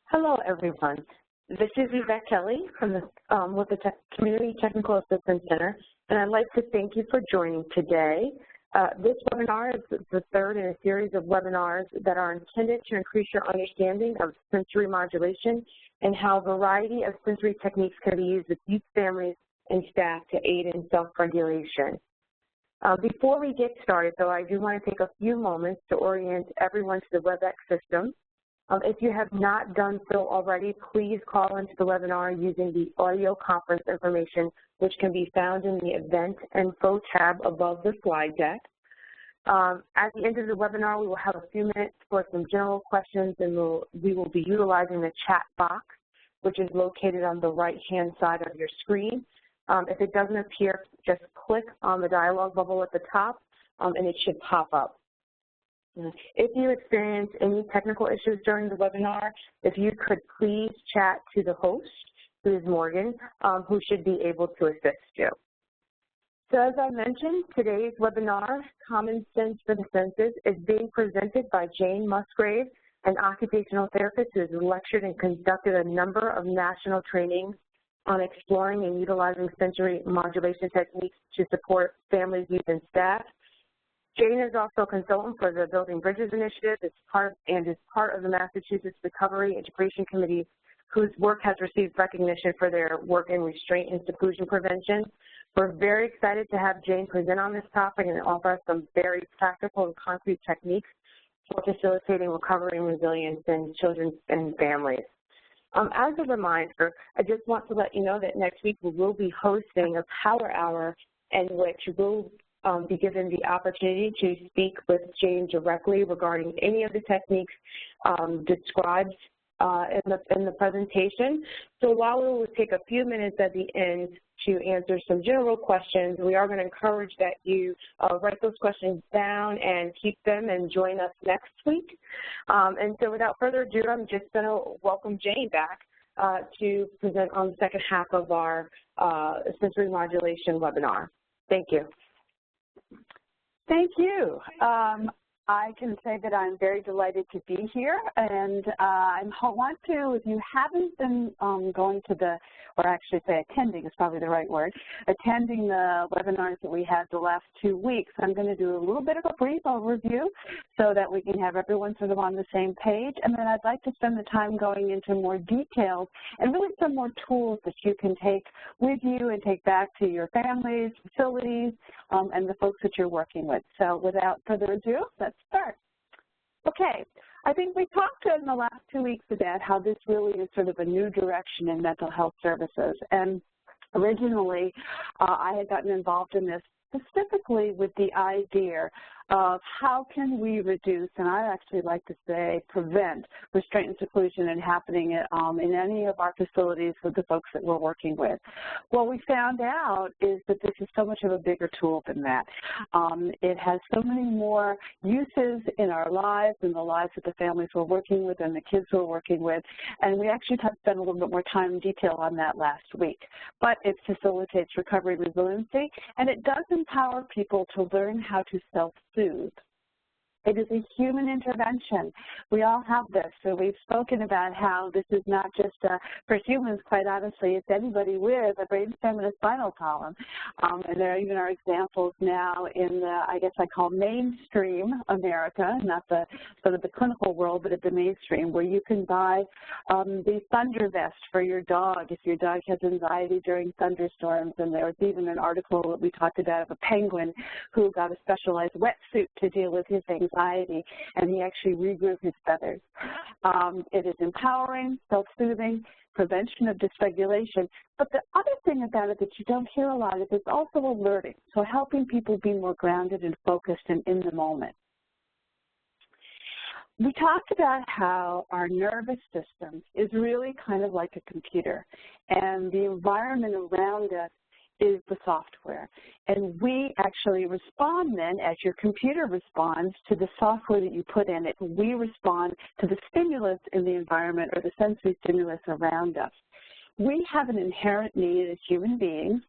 Hello, everyone. This is Yvette Kelly from with the Community Technical Assistance Center, and I'd like to thank you for joining today. This webinar is the third in a series of webinars that are intended to increase your understanding of sensory modulation and how a variety of sensory techniques can be used with youth, families, and staff to aid in self-regulation. Before we get started, though, I do want to take a few moments to orient everyone to the WebEx system. If you have not done so already, please call into the webinar using the audio conference information, which can be found in the Event Info tab above the slide deck. At the end of the webinar, we will have a few minutes for some general questions, and we will be utilizing the chat box, which is located on the right-hand side of your screen. If it doesn't appear, just click on the dialog bubble at the top, and it should pop up. If you experience any technical issues during the webinar, if you could please chat to the host, who is Morgan, who should be able to assist you. So as I mentioned, today's webinar, Common Sense for the Senses, is being presented by Jane Musgrave, an occupational therapist who has lectured and conducted a number of national trainings on exploring and utilizing sensory modulation techniques to support families, youth, and staff. Jane is also a consultant for the Building Bridges Initiative is part of the Massachusetts Recovery Integration Committee, whose work has received recognition for their work in restraint and seclusion prevention. We're very excited to have Jane present on this topic and offer some very practical and concrete techniques for facilitating recovery and resilience in children and families. As a reminder, I just want to let you know that next week we will be hosting a power hour in which we'll be given the opportunity to speak with Jane directly regarding any of the techniques described in the presentation. So while we will take a few minutes at the end to answer some general questions, we are going to encourage that you write those questions down and keep them and join us next week. And so without further ado, I'm just going to welcome Jane back to present on the second half of our sensory modulation webinar. Thank you. Thank you. I can say that I'm very delighted to be here, and I want to, if you haven't been going to the, or actually say attending is probably the right word, attending the webinars that we had the last 2 weeks, I'm going to do a little bit of a brief overview so that we can have everyone sort of on the same page, and then I'd like to spend the time going into more details and really some more tools that you can take with you and take back to your families, facilities, and the folks that you're working with. So without further ado, let's start. Okay, I think we talked in the last 2 weeks about how this really is sort of a new direction in mental health services. And originally, I had gotten involved in this specifically with the idea of how can we reduce, and I actually like to say prevent, restraint and seclusion and happening in any of our facilities with the folks that we're working with. What we found out is that this is so much of a bigger tool than that. It has so many more uses in our lives and the lives of the families we're working with and the kids we're working with, and we actually spent a little bit more time in detail on that last week. But it facilitates recovery and resiliency, and it does empower people to learn how to self-soothe. It is a human intervention. We all have this. So we've spoken about how this is not just for humans, quite honestly, it's anybody with a brainstem and a spinal column. And there even are examples now in the, I guess I call mainstream America, not the sort of the clinical world, but at the mainstream, where you can buy the thunder vest for your dog if your dog has anxiety during thunderstorms. And there was even an article that we talked about of a penguin who got a specialized wetsuit to deal with his anxiety, and he actually regrew his feathers. It is empowering, self-soothing, prevention of dysregulation. But the other thing about it that you don't hear a lot of is also alerting, so helping people be more grounded and focused and in the moment. We talked about how our nervous system is really kind of like a computer, and the environment around us is the software. And we actually respond then, as your computer responds to the software that you put in it, we respond to the stimulus in the environment or the sensory stimulus around us. We have an inherent need as human beings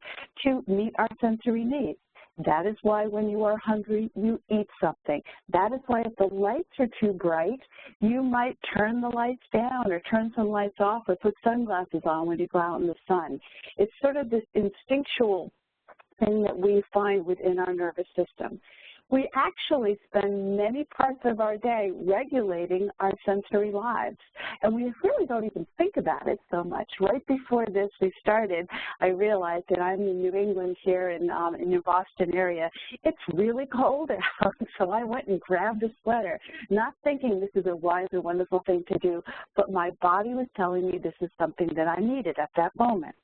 to meet our sensory needs. That is why when you are hungry, you eat something. That is why if the lights are too bright, you might turn the lights down or turn some lights off or put sunglasses on when you go out in the sun. It's sort of this instinctual thing that we find within our nervous system. We actually spend many parts of our day regulating our sensory lives, and we really don't even think about it so much. Right before this we started, I realized that I'm in New England here in the Boston area. It's really cold out, so I went and grabbed a sweater, not thinking this is a wise or wonderful thing to do, but my body was telling me this is something that I needed at that moment.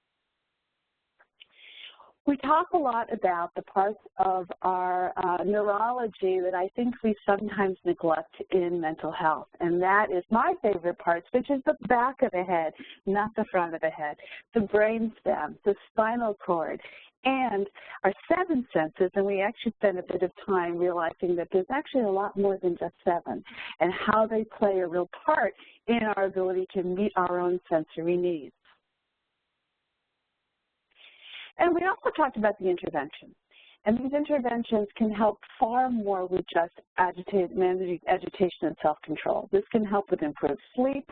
We talk a lot about the parts of our neurology that I think we sometimes neglect in mental health, and that is my favorite parts, which is the back of the head, not the front of the head, the brainstem, the spinal cord, and our 7 senses, and we actually spend a bit of time realizing that there's actually a lot more than just 7, and how they play a real part in our ability to meet our own sensory needs. And we also talked about the interventions. And these interventions can help far more with just managing agitation and self-control. This can help with improved sleep.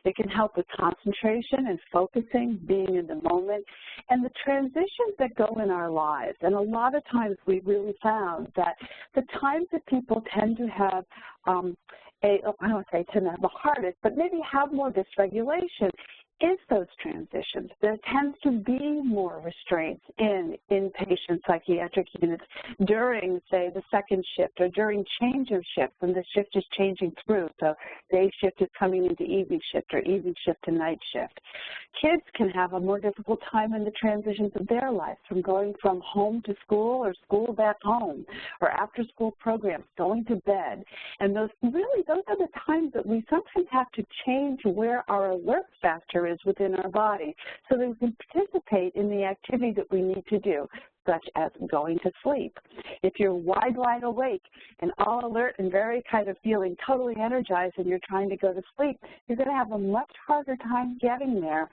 It can help with concentration and focusing, being in the moment, and the transitions that go in our lives. And a lot of times we really found that the times that people tend to have I don't want to say tend to have the hardest, but maybe have more dysregulation is those transitions. There tends to be more restraints in inpatient psychiatric units during, say, the second shift or during change of shift when the shift is changing through. So day shift is coming into evening shift or evening shift to night shift. Kids can have a more difficult time in the transitions of their life, from going from home to school or school back home or after school programs, going to bed. And those are the times that we sometimes have to change where our alert factor is within our body so that we can participate in the activity that we need to do, such as going to sleep. If you're wide awake and all alert and very kind of feeling totally energized and you're trying to go to sleep, you're going to have a much harder time getting there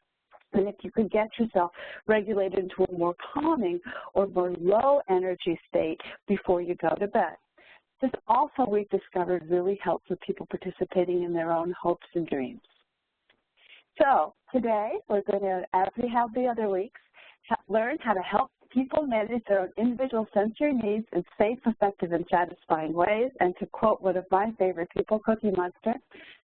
than if you could get yourself regulated into a more calming or more low energy state before you go to bed. This also, we've discovered, really helps with people participating in their own hopes and dreams. So today, we're going to, as we have the other weeks, learn how to help people manage their own individual sensory needs in safe, effective, and satisfying ways, and to quote one of my favorite people, Cookie Monster,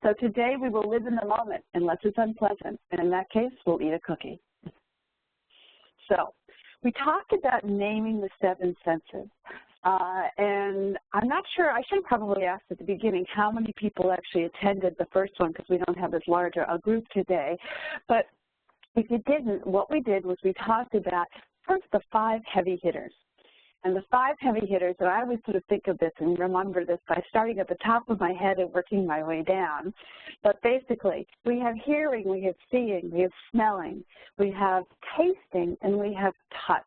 so today we will live in the moment unless it's unpleasant, and in that case, we'll eat a cookie. So we talked about naming the 7 senses. And I'm not sure, I should have probably asked at the beginning how many people actually attended the first one because we don't have as large a group today. But if you didn't, what we did was we talked about first the 5 heavy hitters. And the 5 heavy hitters, and I always sort of think of this and remember this by starting at the top of my head and working my way down. But basically, we have hearing, we have seeing, we have smelling, we have tasting, and we have touch.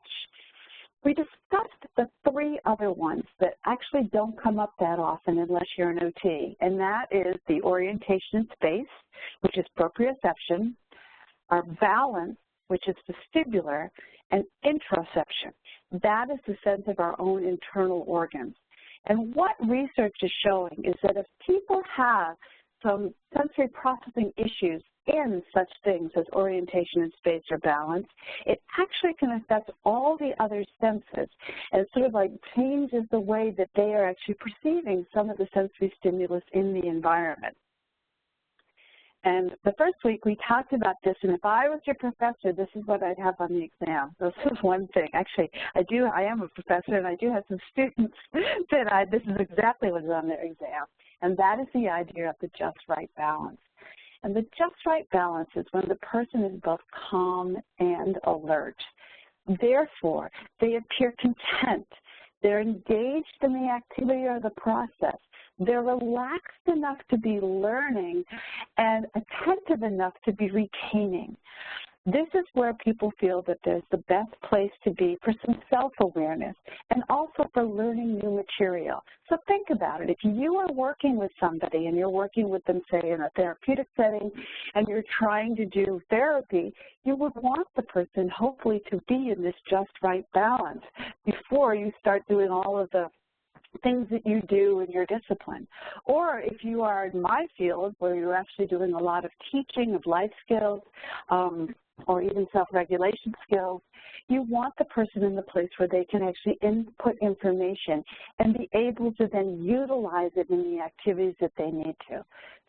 We discussed the 3 other ones that actually don't come up that often unless you're an OT, and that is the orientation in space, which is proprioception, our balance, which is vestibular, and interoception. That is the sense of our own internal organs. And what research is showing is that if people have some sensory processing issues in such things as orientation in space or balance, it actually can affect all the other senses and sort of like changes the way that they are actually perceiving some of the sensory stimulus in the environment. And the first week we talked about this, and if I was your professor, this is what I'd have on the exam. This is one thing. Actually, I am a professor, and I do have some students that this is exactly what is on their exam, and that is the idea of the just right balance. And the just right balance is when the person is both calm and alert. Therefore, they appear content. They're engaged in the activity or the process. They're relaxed enough to be learning and attentive enough to be retaining. This is where people feel that there's the best place to be for some self-awareness and also for learning new material. So think about it. If you are working with somebody and you're working with them, say, in a therapeutic setting, and you're trying to do therapy, you would want the person hopefully to be in this just right balance before you start doing all of the things that you do in your discipline. Or if you are in my field where you're actually doing a lot of teaching of life skills or even self-regulation skills, you want the person in the place where they can actually input information and be able to then utilize it in the activities that they need to.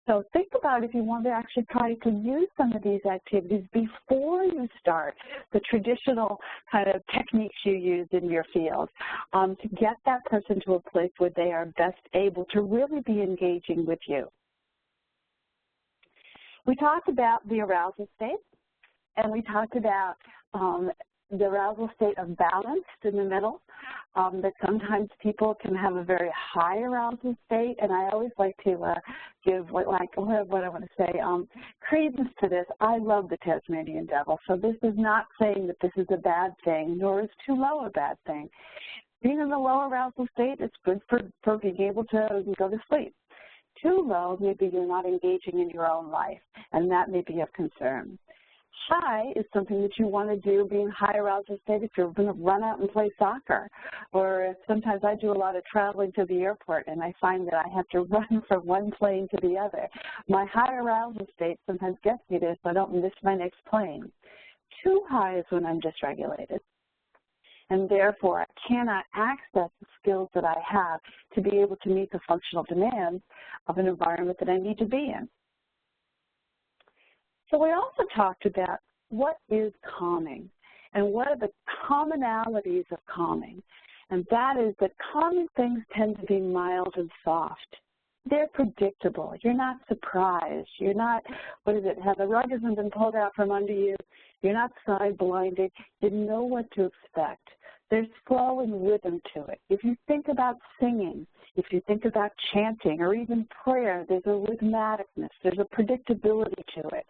So think about if you want to actually try to use some of these activities before you start the traditional kind of techniques you use in your field to get that person to a place where they are best able to really be engaging with you. We talked about the arousal state, and we talked about the arousal state of balance in the middle, that sometimes people can have a very high arousal state, and I always like to give what I want to say, credence to this. I love the Tasmanian devil, so this is not saying that this is a bad thing, nor is too low a bad thing. Being in the low arousal state is good for being able to go to sleep. Too low, maybe you're not engaging in your own life, and that may be of concern. High is something that you want to do, being high arousal state if you're going to run out and play soccer. Or sometimes I do a lot of traveling to the airport, and I find that I have to run from one plane to the other. My high arousal state sometimes gets me there so I don't miss my next plane. Too high is when I'm dysregulated, and therefore I cannot access the skills that I have to be able to meet the functional demands of an environment that I need to be in. So we also talked about what is calming and what are the commonalities of calming. And that is that calming things tend to be mild and soft. They're predictable. You're not surprised. You're not, have the rug hasn't been pulled out from under you. You're not side-blinded. You know what to expect. There's flow and rhythm to it. If you think about singing, if you think about chanting or even prayer, there's a rhythmaticness, there's a predictability to it.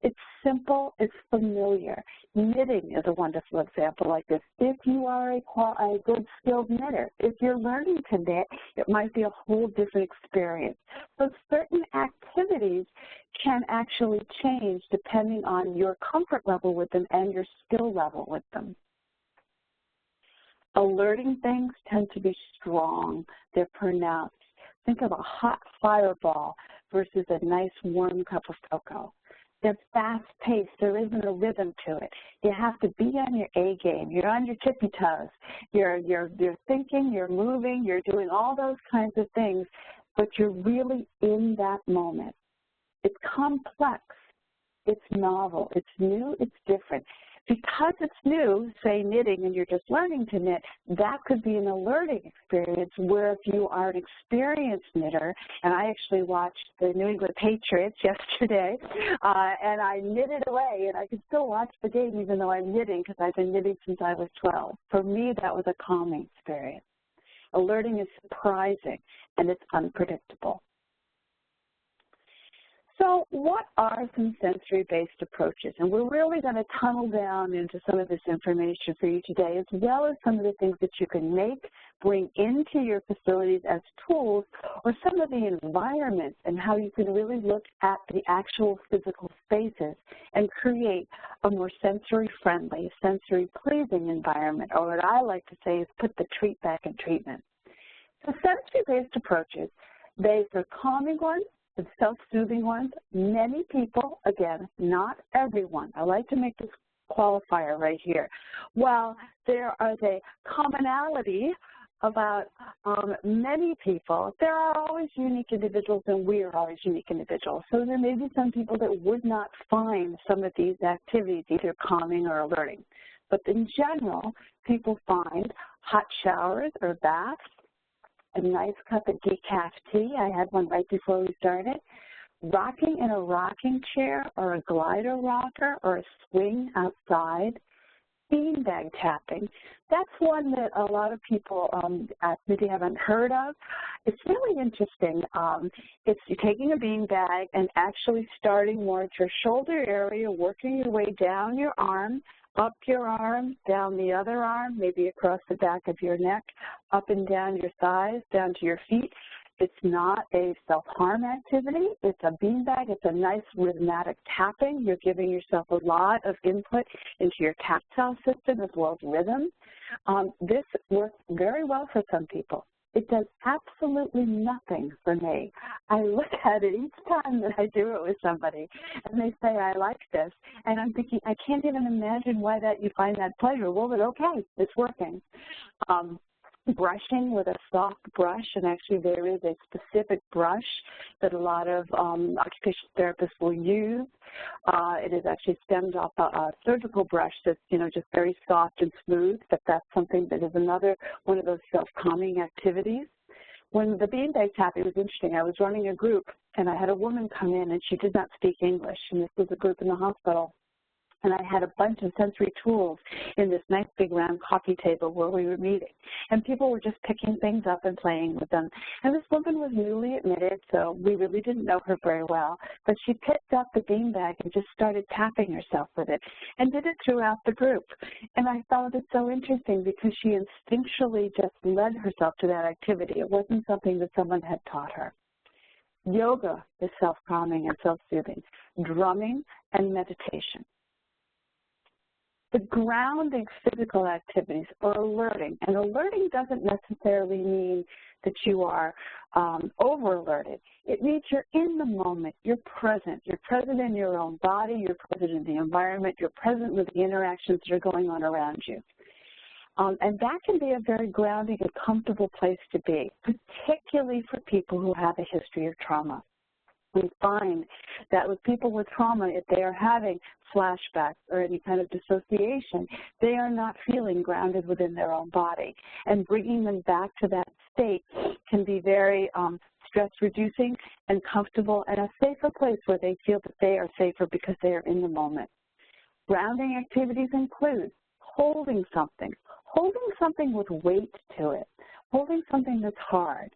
It's simple, it's familiar. Knitting is a wonderful example like this. If you are a good skilled knitter, if you're learning to knit, it might be a whole different experience. So certain activities can actually change depending on your comfort level with them and your skill level with them. Alerting things tend to be strong. They're pronounced. Think of a hot fireball versus a nice warm cup of cocoa. They're fast-paced. There isn't a rhythm to it. You have to be on your A game. You're on your tippy toes. You're thinking, you're moving, you're doing all those kinds of things, but you're really in that moment. It's complex. It's novel. It's new. It's different. Because it's new, say knitting, and you're just learning to knit, that could be an alerting experience where if you are an experienced knitter, and I actually watched the New England Patriots yesterday, and I knitted away, and I could still watch the game even though I'm knitting because I've been knitting since I was 12. For me, that was a calming experience. Alerting is surprising, and it's unpredictable. So what are some sensory-based approaches? And we're really going to tunnel down into some of this information for you today, as well as some of the things that you can bring into your facilities as tools, or some of the environments and how you can really look at the actual physical spaces and create a more sensory-friendly, sensory-pleasing environment, or what I like to say is put the treat back in treatment. So sensory-based approaches, they are calming ones, the self-soothing ones. Many people, again, not everyone, I like to make this qualifier right here. While there is a commonality about many people, there are always unique individuals, and we are always unique individuals. So there may be some people that would not find some of these activities either calming or alerting. But in general, people find hot showers or baths, a nice cup of decaf tea. I had one right before we started. Rocking in a rocking chair or a glider rocker or a swing outside. beanbag tapping. That's one that a lot of people maybe haven't heard of. It's really interesting. It's you're taking a beanbag and actually starting more at your shoulder area, working your way down your arm, up your arm, down the other arm, maybe across the back of your neck, up and down your thighs, down to your feet. It's not a self-harm activity. It's a beanbag. It's a nice rhythmic tapping. You're giving yourself a lot of input into your tactile system as well as rhythm. This works very well for some people. It does absolutely nothing for me. I look at it each time that I do it with somebody, and they say, I like this. And I'm thinking, I can't even imagine why that you find that pleasurable, but okay, it's working. Brushing with a soft brush, and actually there is a specific brush that a lot of occupational therapists will use. It is actually stemmed off a surgical brush that's, just very soft and smooth, but that's something that is another one of those self-calming activities. When the beanbag tapping was interesting, I was running a group, and I had a woman come in, and she did not speak English, and this was a group in the hospital. And I had a bunch of sensory tools in this nice big round coffee table where we were meeting. And people were just picking things up and playing with them. And this woman was newly admitted, so we really didn't know her very well. But she picked up the beanbag and just started tapping herself with it and did it throughout the group. And I found it so interesting because she instinctually just led herself to that activity. It wasn't something that someone had taught her. Yoga is self-calming and self-soothing. Drumming and meditation. The grounding physical activities are alerting, and alerting doesn't necessarily mean that you are over-alerted. It means you're in the moment, you're present. You're present in your own body, you're present in the environment, you're present with the interactions that are going on around you. And that can be a very grounding and comfortable place to be, particularly for people who have a history of trauma. We find that with people with trauma, if they are having flashbacks or any kind of dissociation, they are not feeling grounded within their own body. And bringing them back to that state can be very stress-reducing and comfortable and a safer place where they feel that they are safer because they are in the moment. Grounding activities include holding something with weight to it, holding something that's hard,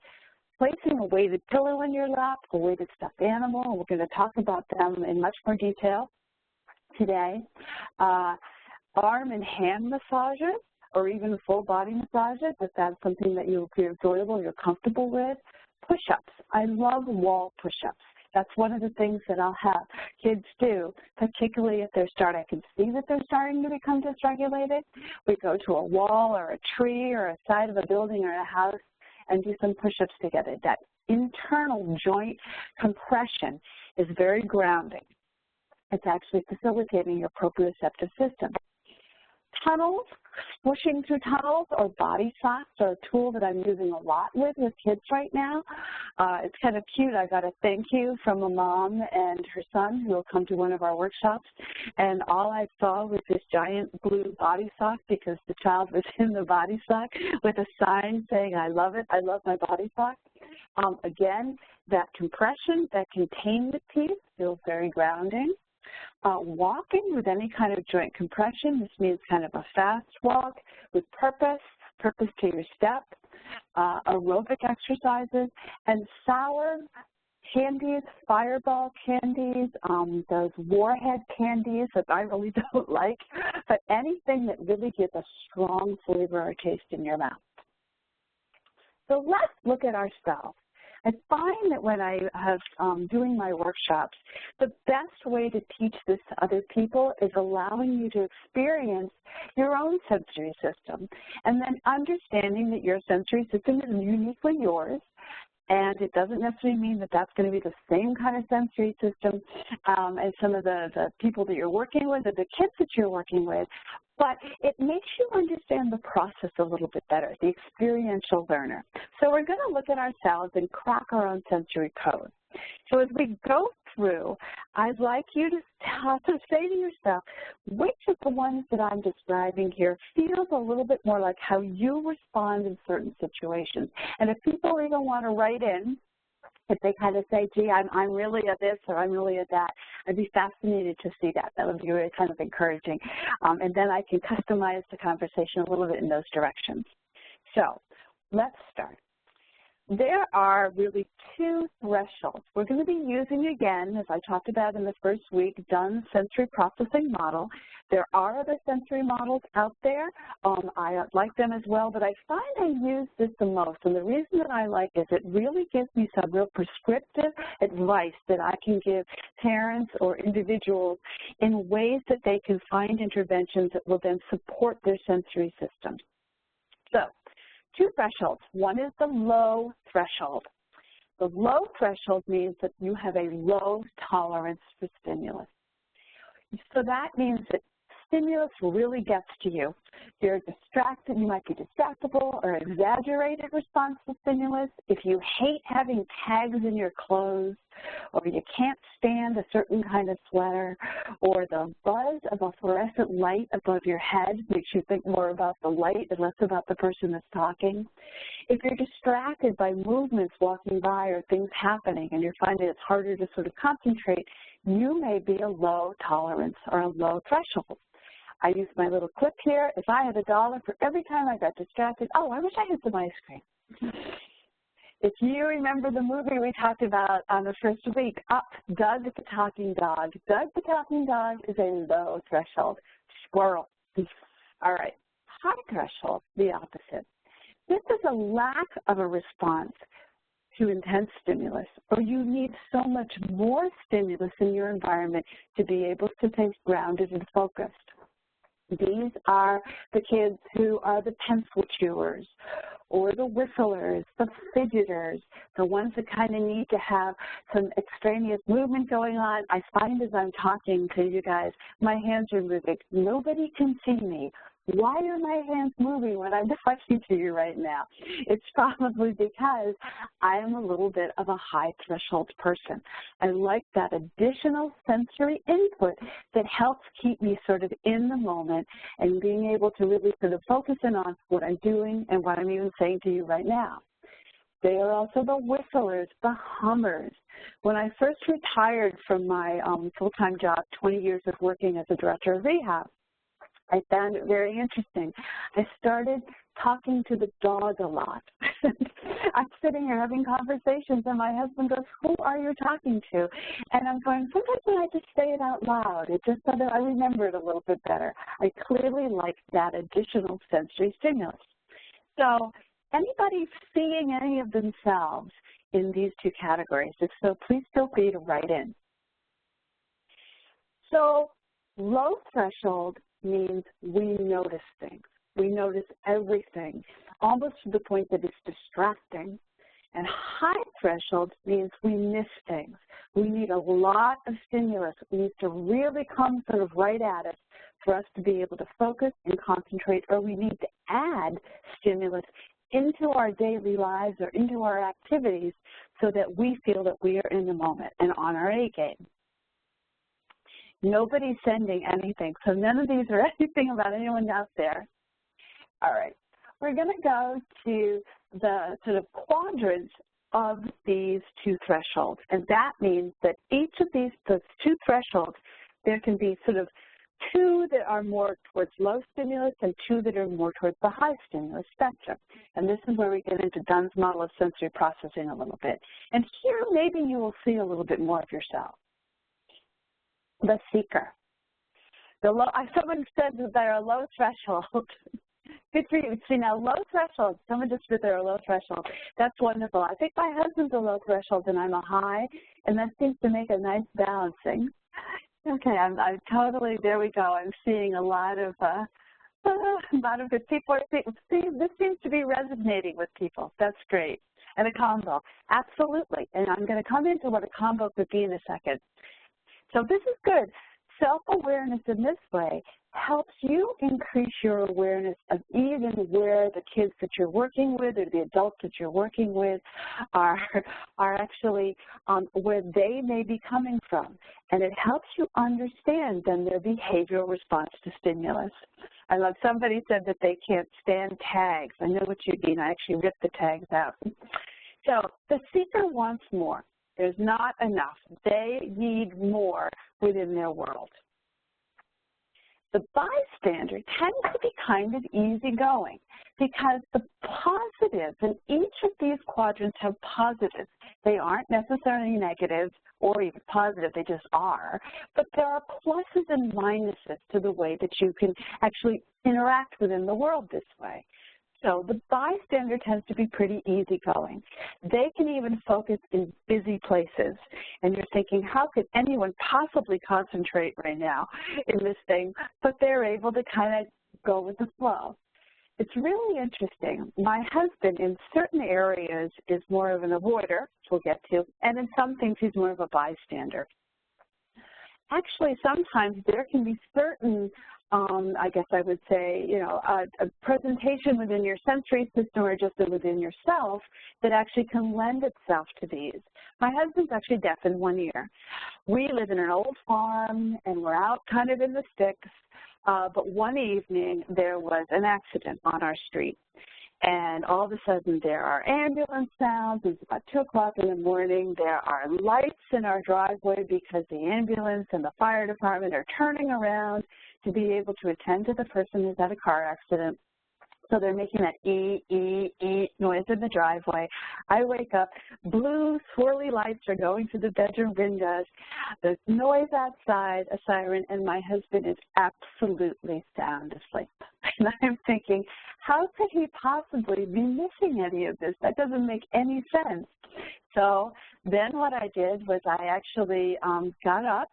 placing a weighted pillow in your lap, a weighted stuffed animal. We're going to talk about them in much more detail today. Arm and hand massages, or even full body massages, if that's something that you're enjoyable, you're comfortable with. Push-ups. I love wall push-ups. That's one of the things that I'll have kids do, particularly if I can see that they're starting to become dysregulated. We go to a wall or a tree or a side of a building or a house and do some push-ups together. That internal joint compression is very grounding. It's actually facilitating your proprioceptive system. Tunnels, pushing through tunnels or body socks are a tool that I'm using a lot with kids right now. It's kind of cute. I got a thank you from a mom and her son who will come to one of our workshops, and all I saw was this giant blue body sock because the child was in the body sock with a sign saying, I love it, I love my body sock. Again, that compression, that containment piece feels very grounding. Walking with any kind of joint compression, this means kind of a fast walk with purpose to your step, aerobic exercises, and sour candies, fireball candies, those warhead candies that I really don't like, but anything that really gives a strong flavor or taste in your mouth. So let's look at ourselves. I find that when I have doing my workshops, the best way to teach this to other people is allowing you to experience your own sensory system, and then understanding that your sensory system is uniquely yours, and it doesn't necessarily mean that that's going to be the same kind of sensory system as some of the people that you're working with or the kids that you're working with, but it makes you understand the process a little bit better, the experiential learner. So we're going to look at ourselves and crack our own sensory code. So as we go through, I'd like you to say to yourself, which of the ones that I'm describing here feels a little bit more like how you respond in certain situations. And if people even want to write in if they kind of say, gee, I'm really a this or I'm really a that, I'd be fascinated to see that. That would be really kind of encouraging. And then I can customize the conversation a little bit in those directions. So let's start. There are really two thresholds. We're going to be using, again, as I talked about in the first week, Dunn's sensory processing model. There are other sensory models out there. I like them as well, but I find I use this the most. And the reason that I like it is it really gives me some real prescriptive advice that I can give parents or individuals in ways that they can find interventions that will then support their sensory system. So, two thresholds. One is the low threshold. The low threshold means that you have a low tolerance for stimulus. So that means that stimulus really gets to you. You're distracted, you might be distractible or exaggerated response to stimulus. If you hate having tags in your clothes, or you can't stand a certain kind of sweater, or the buzz of a fluorescent light above your head makes you think more about the light and less about the person that's talking. If you're distracted by movements walking by or things happening and you're finding it's harder to sort of concentrate, you may be a low tolerance or a low threshold. I use my little clip here. If I had $1 for every time I got distracted, oh, I wish I had some ice cream. If you remember the movie we talked about on the first week, Up, Doug the Talking Dog. Doug the Talking Dog is a low threshold. Squirrel. All right. High threshold, the opposite. This is a lack of a response to intense stimulus, or you need so much more stimulus in your environment to be able to stay grounded and focused. These are the kids who are the pencil chewers, or the whistlers, the fidgeters, the ones that kind of need to have some extraneous movement going on. I find as I'm talking to you guys, my hands are moving. Nobody can see me. Why are my hands moving when I'm talking to you right now? It's probably because I am a little bit of a high threshold person. I like that additional sensory input that helps keep me sort of in the moment and being able to really sort of focus in on what I'm doing and what I'm even saying to you right now. They are also the whistlers, the hummers. When I first retired from my full-time job, 20 years of working as a director of rehab, I found it very interesting. I started talking to the dog a lot. I'm sitting here having conversations, and my husband goes, who are you talking to? And I'm going, sometimes when I just say it out loud, it just so that I remember it a little bit better. I clearly like that additional sensory stimulus. So anybody seeing any of themselves in these two categories? If so, please feel free to write in. So low threshold means we notice things. We notice everything, almost to the point that it's distracting. And high threshold means we miss things. We need a lot of stimulus. It needs to really come sort of right at us for us to be able to focus and concentrate, or we need to add stimulus into our daily lives or into our activities so that we feel that we are in the moment and on our A game. Nobody's sending anything, so none of these are anything about anyone out there. All right, we're going to go to the sort of quadrants of these two thresholds, and that means that each of these two thresholds, there can be sort of two that are more towards low stimulus and two that are more towards the high stimulus spectrum. And this is where we get into Dunn's model of sensory processing a little bit. And here maybe you will see a little bit more of yourself. The seeker. Someone said that they're a low threshold. Good for you. See, now, low threshold, someone just said they're a low threshold. That's wonderful. I think my husband's a low threshold and I'm a high, and that seems to make a nice balancing. Okay, I'm totally, there we go. I'm seeing a lot of good people. See, this seems to be resonating with people. That's great. And a combo. Absolutely. And I'm going to come into what a combo could be in a second. So this is good. Self-awareness in this way helps you increase your awareness of even where the kids that you're working with or the adults that you're working with are actually where they may be coming from. And it helps you understand then their behavioral response to stimulus. I love somebody said that they can't stand tags. I know what you mean. I actually ripped the tags out. So the seeker wants more. There's not enough. They need more within their world. The bystander tends to be kind of easygoing because the positives in each of these quadrants have positives. They aren't necessarily negative or even positive, they just are. But there are pluses and minuses to the way that you can actually interact within the world this way. So the bystander tends to be pretty easygoing. They can even focus in busy places. And you're thinking, how could anyone possibly concentrate right now in this thing? But they're able to kind of go with the flow. It's really interesting. My husband in certain areas is more of an avoider, which we'll get to, and in some things he's more of a bystander. Actually, sometimes there can be certain I guess I would say, you know, a presentation within your sensory system or just within yourself that actually can lend itself to these. My husband's actually deaf in one ear. We live in an old farm and we're out kind of in the sticks, but one evening there was an accident on our street. And all of a sudden there are ambulance sounds. It's about 2 o'clock in the morning. There are lights in our driveway because the ambulance and the fire department are turning around to be able to attend to the person who's had a car accident. So they're making that noise in the driveway. I wake up, blue swirly lights are going through the bedroom windows. There's noise outside, a siren, and my husband is absolutely sound asleep. And I'm thinking, how could he possibly be missing any of this? That doesn't make any sense. So then what I did was I actually got up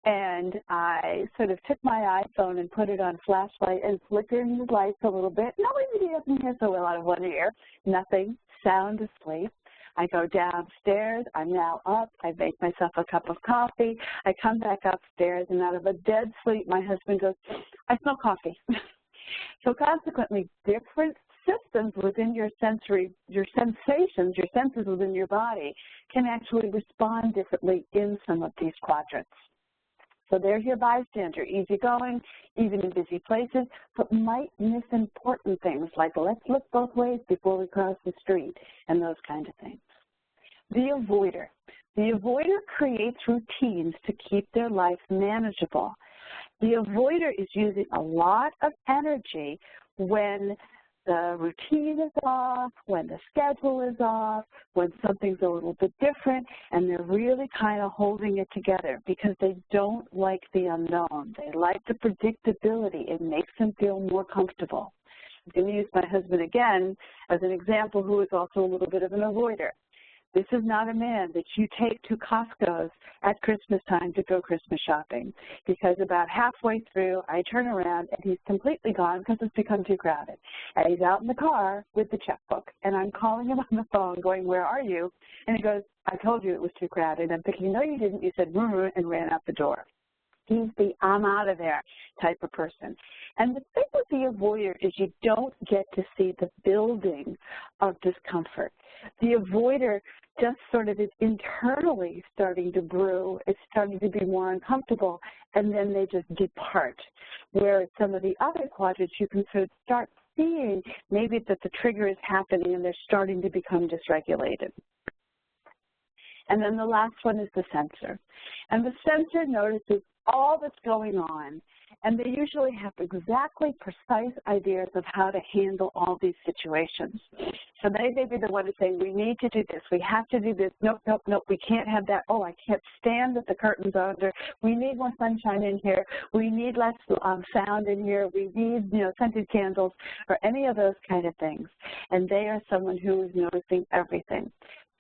and I sort of took my iPhone and put it on flashlight and flickered the lights a little bit. Nobody doesn't hear so well out of one ear. Nothing. Sound asleep. I go downstairs. I'm now up. I make myself a cup of coffee. I come back upstairs, and out of a dead sleep, my husband goes, I smell coffee. So consequently, different systems within your sensory, your sensations, your senses within your body can actually respond differently in some of these quadrants. So there's your bystander, easygoing, even in busy places, but might miss important things like let's look both ways before we cross the street and those kind of things. The avoider. The avoider creates routines to keep their life manageable. The avoider is using a lot of energy when the routine is off, when the schedule is off, when something's a little bit different, and they're really kind of holding it together because they don't like the unknown. They like the predictability. It makes them feel more comfortable. I'm going to use my husband again as an example who is also a little bit of an avoider. This is not a man that you take to Costco's at Christmas time to go Christmas shopping, because about halfway through, I turn around and he's completely gone because it's become too crowded. And he's out in the car with the checkbook, and I'm calling him on the phone going, where are you? And he goes, I told you it was too crowded. I'm thinking, no, you didn't. You said, and ran out the door. He's the I'm out of there type of person. And the thing with the avoider is you don't get to see the building of discomfort. The avoider just sort of is internally starting to brew. It's starting to be more uncomfortable, and then they just depart. Whereas some of the other quadrants, you can sort of start seeing maybe that the trigger is happening and they're starting to become dysregulated. And then the last one is the sensor. And the sensor notices all that's going on, and they usually have exactly precise ideas of how to handle all these situations. So they may be the one to say, we need to do this, we have to do this, nope, nope, nope, we can't have that, oh, I can't stand that the curtains are under, we need more sunshine in here, we need less sound in here, we need, scented candles, or any of those kind of things. And they are someone who is noticing everything.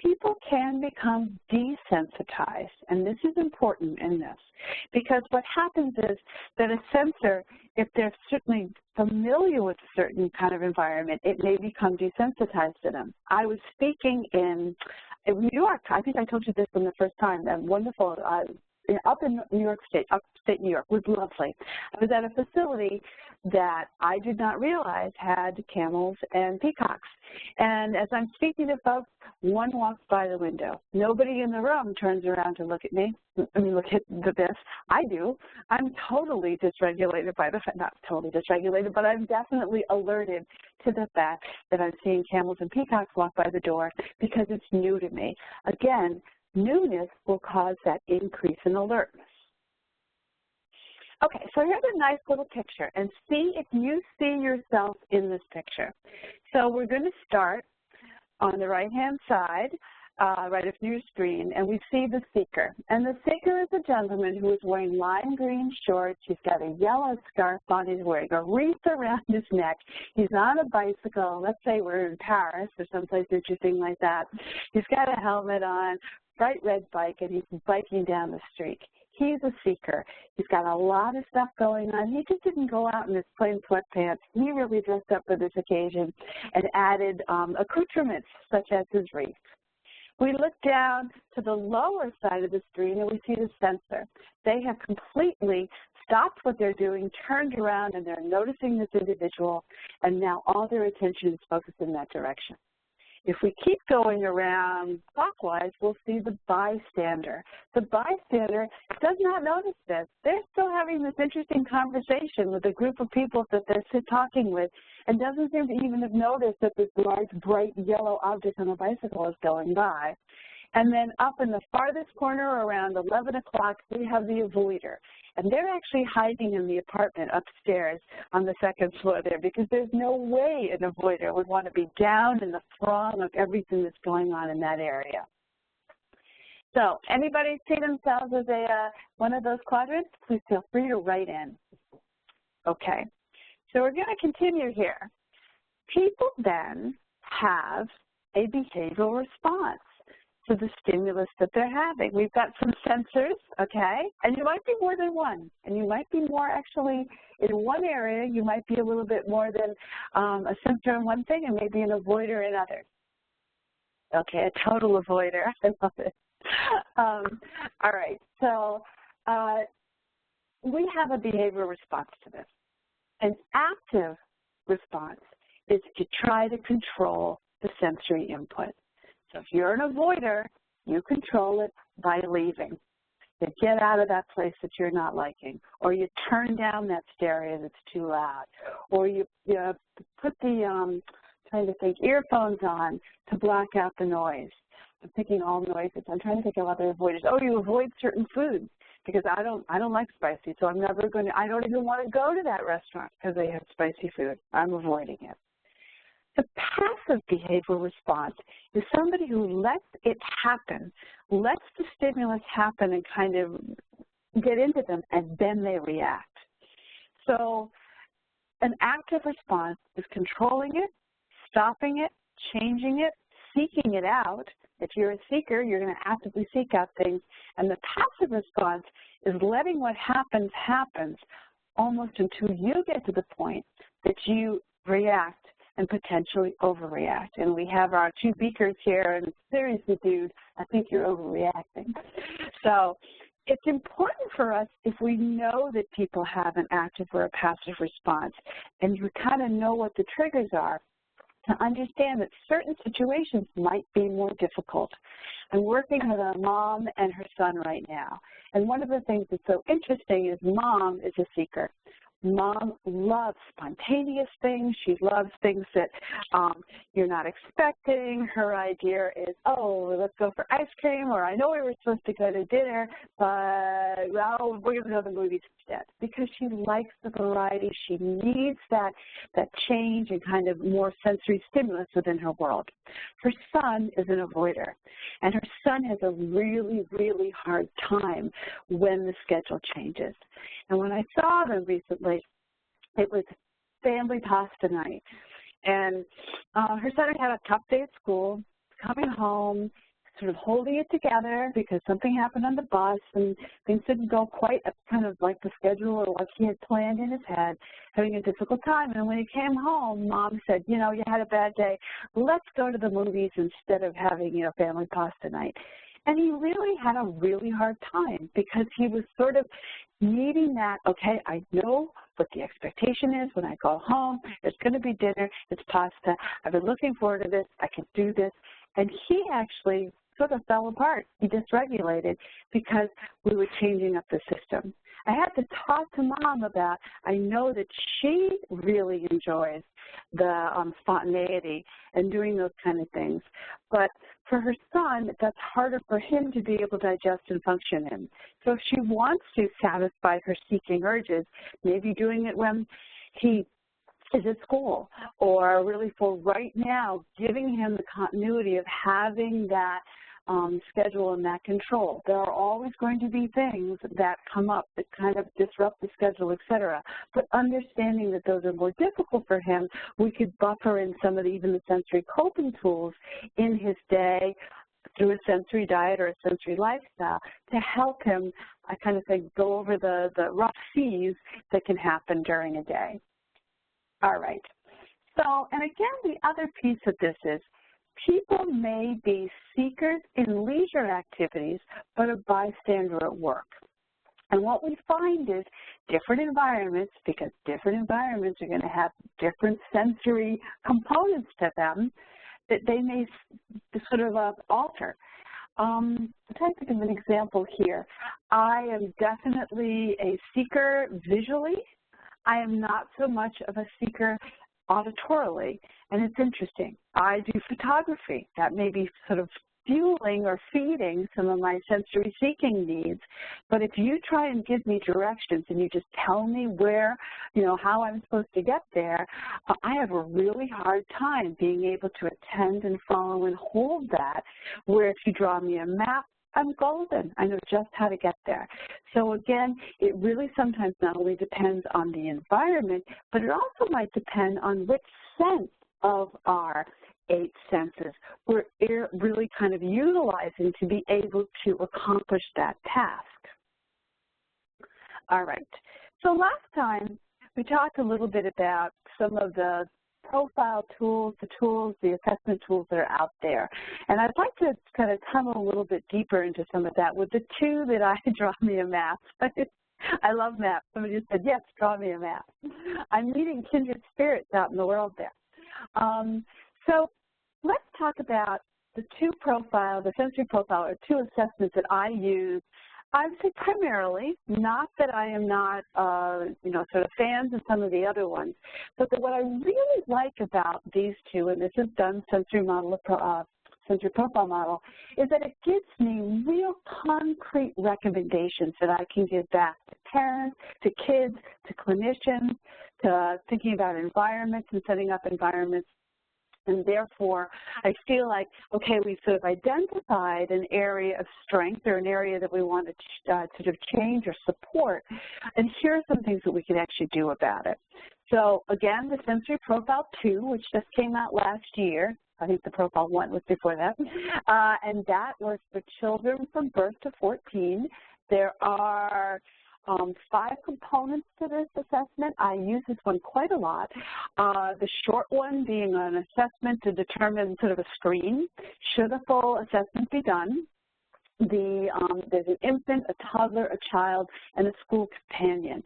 People can become desensitized, and this is important in this, because what happens is that a sensor, if they're certainly familiar with a certain kind of environment, it may become desensitized to them. I was speaking in New York. I think I told you this from the first time, that wonderful up in New York State, upstate New York. It was lovely. I was at a facility that I did not realize had camels and peacocks. And as I'm speaking to folks, one walks by the window. Nobody in the room turns around to look at me. Look at this. I do. I'm totally dysregulated by the fact, not totally dysregulated, but I'm definitely alerted to the fact that I'm seeing camels and peacocks walk by the door because it's new to me. Again, newness will cause that increase in alertness. Okay, so here's a nice little picture, and see if you see yourself in this picture. So we're going to start on the right-hand side, right up near your screen, and we see the seeker. And the seeker is a gentleman who is wearing lime green shorts. He's got a yellow scarf on. He's wearing a wreath around his neck. He's on a bicycle. Let's say we're in Paris or someplace interesting like that. He's got a helmet on, bright red bike, and he's biking down the street. He's a seeker. He's got a lot of stuff going on. He just didn't go out in his plain sweatpants. He really dressed up for this occasion and added accoutrements such as his wreath. We look down to the lower side of the screen and we see the sensor. They have completely stopped what they're doing, turned around, and they're noticing this individual, and now all their attention is focused in that direction. If we keep going around clockwise, we'll see the bystander. The bystander does not notice this. They're still having this interesting conversation with a group of people that they're talking with, and doesn't seem to even have noticed that this large, bright yellow object on a bicycle is going by. And then up in the farthest corner around 11 o'clock, we have the avoider. And they're actually hiding in the apartment upstairs on the second floor there because there's no way an avoider would want to be down in the throng of everything that's going on in that area. So anybody see themselves as one of those quadrants? Please feel free to write in. Okay, so we're going to continue here. People then have a behavioral response to the stimulus that they're having. We've got some sensors, okay, and you might be more than one, and you might be more actually in one area, you might be a little bit more than a sensor in one thing and maybe an avoider in others. Okay, a total avoider, I love it. All right, so we have a behavioral response to this. An active response is to try to control the sensory input. So if you're an avoider, you control it by leaving. You get out of that place that you're not liking, or you turn down that stereo that's too loud, or you put the earphones on to block out the noise. I'm thinking all noises. I'm trying to think of other avoiders. Oh, you avoid certain foods because I don't like spicy, so I don't even want to go to that restaurant because they have spicy food. I'm avoiding it. The passive behavioral response is somebody who lets it happen, lets the stimulus happen and kind of get into them, and then they react. So an active response is controlling it, stopping it, changing it, seeking it out. If you're a seeker, you're going to actively seek out things. And the passive response is letting what happens almost until you get to the point that you react and potentially overreact. And we have our two beakers here, and seriously, dude, I think you're overreacting. So it's important for us, if we know that people have an active or a passive response, and you kind of know what the triggers are, to understand that certain situations might be more difficult. I'm working with a mom and her son right now, and one of the things that's so interesting is mom is a seeker. Mom loves spontaneous things. She loves things that you're not expecting. Her idea is, oh, let's go for ice cream, or I know we were supposed to go to dinner, but, well, we're going to go to the movies instead, because she likes the variety. She needs that change and kind of more sensory stimulus within her world. Her son is an avoider, and her son has a really, really hard time when the schedule changes. And when I saw them recently, it was family pasta night. And her son had a tough day at school, coming home, sort of holding it together because something happened on the bus and things didn't go quite kind of like the schedule or what he had planned in his head, having a difficult time. And when he came home, Mom said, you know, you had a bad day. Let's go to the movies instead of having, family pasta night. And he really had a really hard time because he was sort of needing that, okay, I know what the expectation is when I go home. There's going to be dinner. It's pasta. I've been looking forward to this. I can do this. And he actually sort of fell apart. He dysregulated because we were changing up the system. I had to talk to Mom about, I know that she really enjoys the spontaneity and doing those kind of things. But for her son, that's harder for him to be able to digest and function in. So if she wants to satisfy her seeking urges, maybe doing it when he is at school, or really for right now, giving him the continuity of having that schedule and that control. There are always going to be things that come up that kind of disrupt the schedule, et cetera. But understanding that those are more difficult for him, we could buffer in some of even the sensory coping tools in his day through a sensory diet or a sensory lifestyle to help him, I kind of think, go over the rough seas that can happen during a day. All right. So, and again, the other piece of this is people may be seekers in leisure activities, but a bystander at work. And what we find is different environments, because different environments are going to have different sensory components to them, that they may sort of alter. I'm trying to think of an example here. I am definitely a seeker visually. I am not so much of a seeker auditorily, and it's interesting. I do photography. That may be sort of fueling or feeding some of my sensory seeking needs, but if you try and give me directions and you just tell me where, how I'm supposed to get there, I have a really hard time being able to attend and follow and hold that, where if you draw me a map, I'm golden. I know just how to get there. So again, it really sometimes not only depends on the environment, but it also might depend on which sense of our 8 senses we're really kind of utilizing to be able to accomplish that task. All right. So last time we talked a little bit about some of the profile tools, the assessment tools that are out there. And I'd like to kind of tunnel a little bit deeper into some of that with the 2 that I draw me a map. I love maps. Somebody just said, yes, draw me a map. I'm meeting kindred spirits out in the world there. So let's talk about the 2 profiles, the sensory profile, or 2 assessments that I use. I would say primarily, not that I am not, sort of fans of some of the other ones, but that what I really like about these 2, and this is done sensory profile model, is that it gives me real concrete recommendations that I can give back to parents, to kids, to clinicians, to thinking about environments and setting up environments. And therefore, I feel like, okay, we've sort of identified an area of strength or an area that we want to sort of change or support, and here are some things that we can actually do about it. So again, the Sensory Profile 2, which just came out last year. I think the Profile 1 was before that. And that was for children from birth to 14. There are 5 components to this assessment. I use this one quite a lot. The short one being an assessment to determine sort of a screen. Should a full assessment be done? There's an infant, a toddler, a child, and a school companion.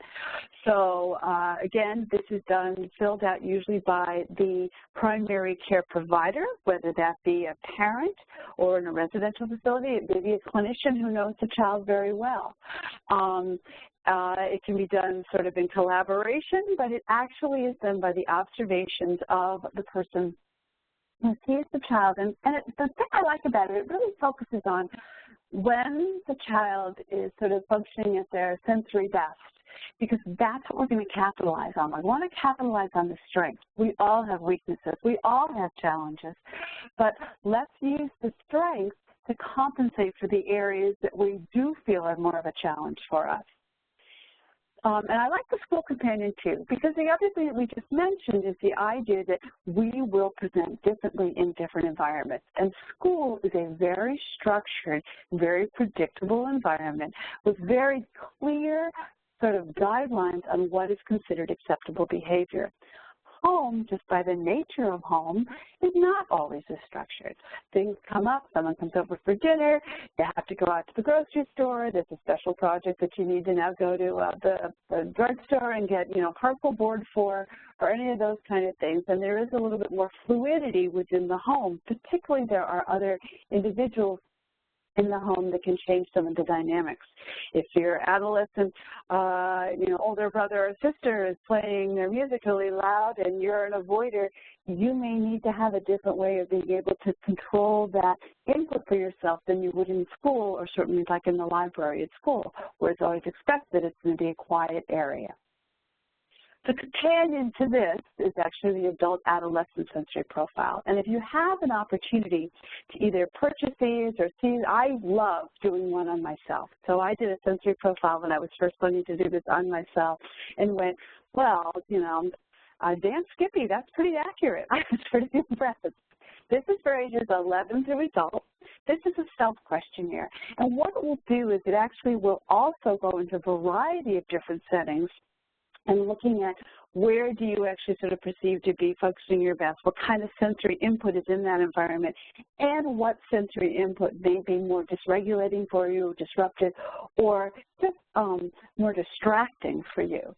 So again, this is filled out usually by the primary care provider, whether that be a parent or in a residential facility. It may be a clinician who knows the child very well. It can be done sort of in collaboration, but it actually is done by the observations of the person who sees the child. And the thing I like about it, it really focuses on when the child is sort of functioning at their sensory best, because that's what we're going to capitalize on. We want to capitalize on the strengths. We all have weaknesses. We all have challenges. But let's use the strengths to compensate for the areas that we do feel are more of a challenge for us. And I like the school companion too, because the other thing that we just mentioned is the idea that we will present differently in different environments. And school is a very structured, very predictable environment with very clear sort of guidelines on what is considered acceptable behavior. home, just by the nature of home, is not always as structured. Things come up, someone comes over for dinner, you have to go out to the grocery store, there's a special project that you need to now go to the drugstore and get, particle board for, or any of those kind of things. And there is a little bit more fluidity within the home, particularly there are other individuals in the home that can change some of the dynamics. If your adolescent, older brother or sister is playing their music really loud and you're an avoider, you may need to have a different way of being able to control that input for yourself than you would in school, or certainly like in the library at school, where it's always expected it's going to be a quiet area. The companion to this is actually the adult adolescent sensory profile. And if you have an opportunity to either purchase these or see, I love doing one on myself. So I did a sensory profile when I was first learning to do this on myself and went, well, Dan Skippy, that's pretty accurate. I was pretty impressed. This is for ages 11 through adult. This is a self-questionnaire. And what it will do is it actually will also go into a variety of different settings and looking at where do you actually sort of perceive to be functioning your best, what kind of sensory input is in that environment, and what sensory input may be more dysregulating for you, disruptive, or just more distracting for you.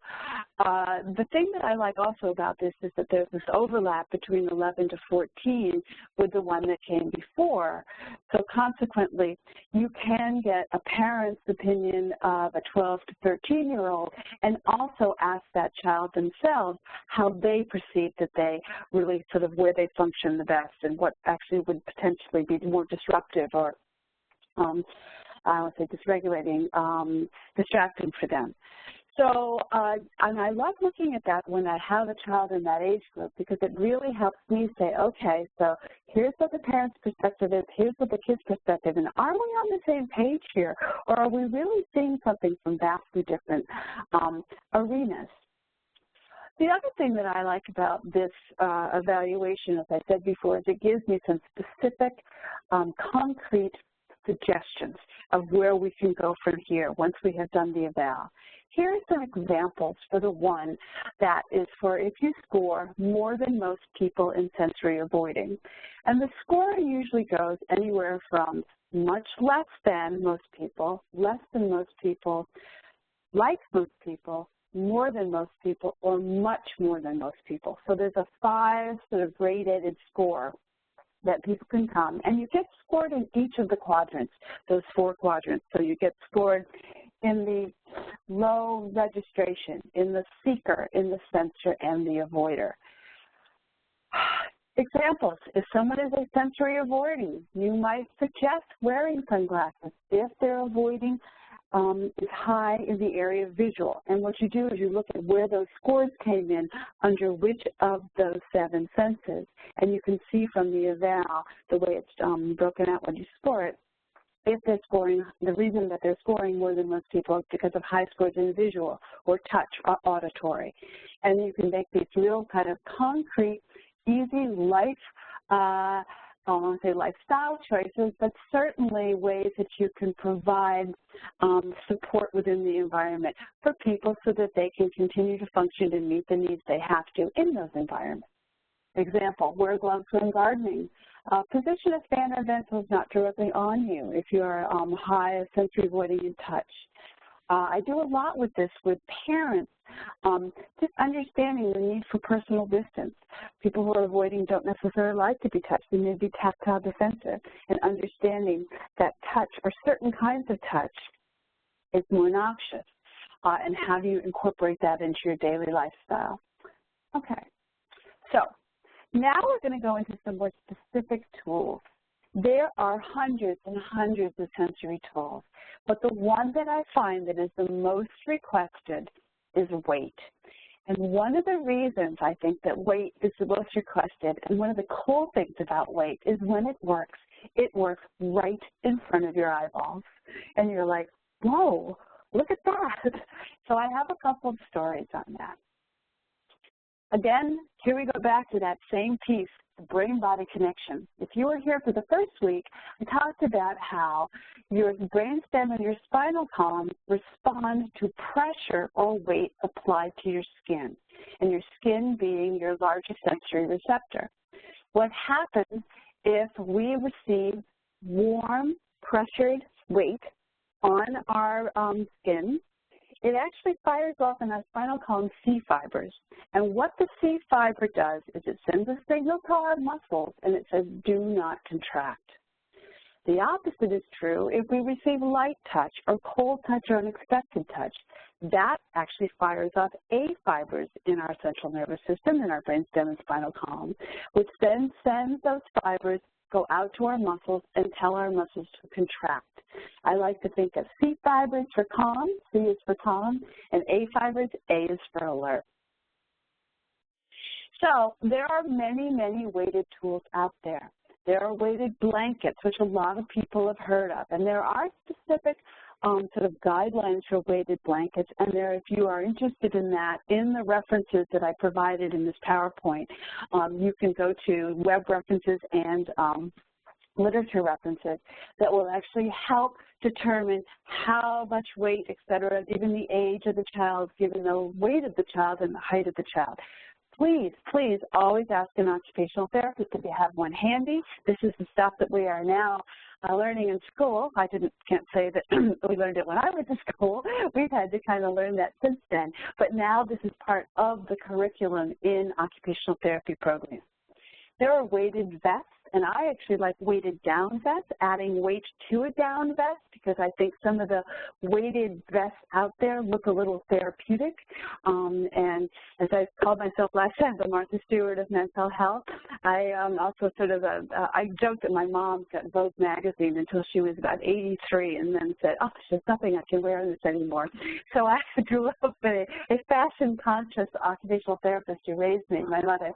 The thing that I like also about this is that there's this overlap between 11 to 14 with the one that came before. So consequently, you can get a parent's opinion of a 12 to 13-year-old and also ask that child themselves how they perceive that they really sort of where they function the best and what actually would potentially be more disruptive or I would say dysregulating, distracting for them. So, and I love looking at that when I have a child in that age group because it really helps me say, okay, so here's what the parent's perspective is, here's what the kid's perspective, and are we on the same page here, or are we really seeing something from vastly different arenas? The other thing that I like about this evaluation, as I said before, is it gives me some specific, concrete suggestions of where we can go from here once we have done the eval. Here are some examples for the one that is for if you score more than most people in sensory avoiding. And the scoring usually goes anywhere from much less than most people, less than most people, like most people, more than most people, or much more than most people. So there's a 5 sort of grade-aided score that people can come, and you get scored in each of the quadrants, those 4 quadrants. So you get scored in the low registration, in the seeker, in the sensor, and the avoider. Examples, if someone is a sensory avoiding, you might suggest wearing sunglasses if they're avoiding is high in the area of visual. And what you do is you look at where those scores came in under which of those 7 senses. And you can see from the eval, the way it's broken out when you score it, if they're scoring, the reason that they're scoring more than most people is because of high scores in visual or touch or auditory. And you can make these real kind of concrete, easy life I don't want to say lifestyle choices, but certainly ways that you can provide support within the environment for people so that they can continue to function and meet the needs they have to in those environments. Example, wear gloves when gardening. Position a fan or ventils not directly on you if you are high sensory avoiding in touch. I do a lot with this with parents, just understanding the need for personal distance. People who are avoiding don't necessarily like to be touched. They may be tactile defensive, and understanding that touch or certain kinds of touch is more noxious, and how do you incorporate that into your daily lifestyle. Okay, so now we're going to go into some more specific tools. There are hundreds and hundreds of sensory tools, but the one that I find that is the most requested is weight. And one of the reasons I think that weight is the most requested, and one of the cool things about weight is when it works right in front of your eyeballs. And you're like, whoa, look at that. So I have a couple of stories on that. Again, here we go back to that same piece brain-body connection. If you were here for the first week, I talked about how your brainstem and your spinal column respond to pressure or weight applied to your skin, and your skin being your largest sensory receptor. What happens if we receive warm, pressured weight on our skin? It actually fires off in our spinal column C fibers. And what the C fiber does is it sends a signal to our muscles and it says, do not contract. The opposite is true if we receive light touch or cold touch or unexpected touch. That actually fires off A fibers in our central nervous system, in our brainstem and spinal column, which then sends those fibers go out to our muscles and tell our muscles to contract. I like to think of C fibers for calm, C is for calm, and A fibers, A is for alert. So there are many, many weighted tools out there. There are weighted blankets, which a lot of people have heard of, and there are specific sort of guidelines for weighted blankets, and there, if you are interested in that, in the references that I provided in this PowerPoint, you can go to web references and literature references that will actually help determine how much weight, et cetera, given the age of the child, given the weight of the child and the height of the child. Please, please always ask an occupational therapist if you have one handy. This is the stuff that we are now learning in school. I can't say that we learned it when I went to school. We've had to kind of learn that since then. But now this is part of the curriculum in occupational therapy programs. There are weighted vests, and I actually like weighted down vests, adding weight to a down vest, because I think some of the weighted vests out there look a little therapeutic. And as I called myself last time, the Martha Stewart of mental health, I also sort of, I joked that my mom got Vogue magazine until she was about 83 and then said, oh, there's nothing I can wear this anymore. So I grew up with a fashion-conscious occupational therapist who raised me, my mother.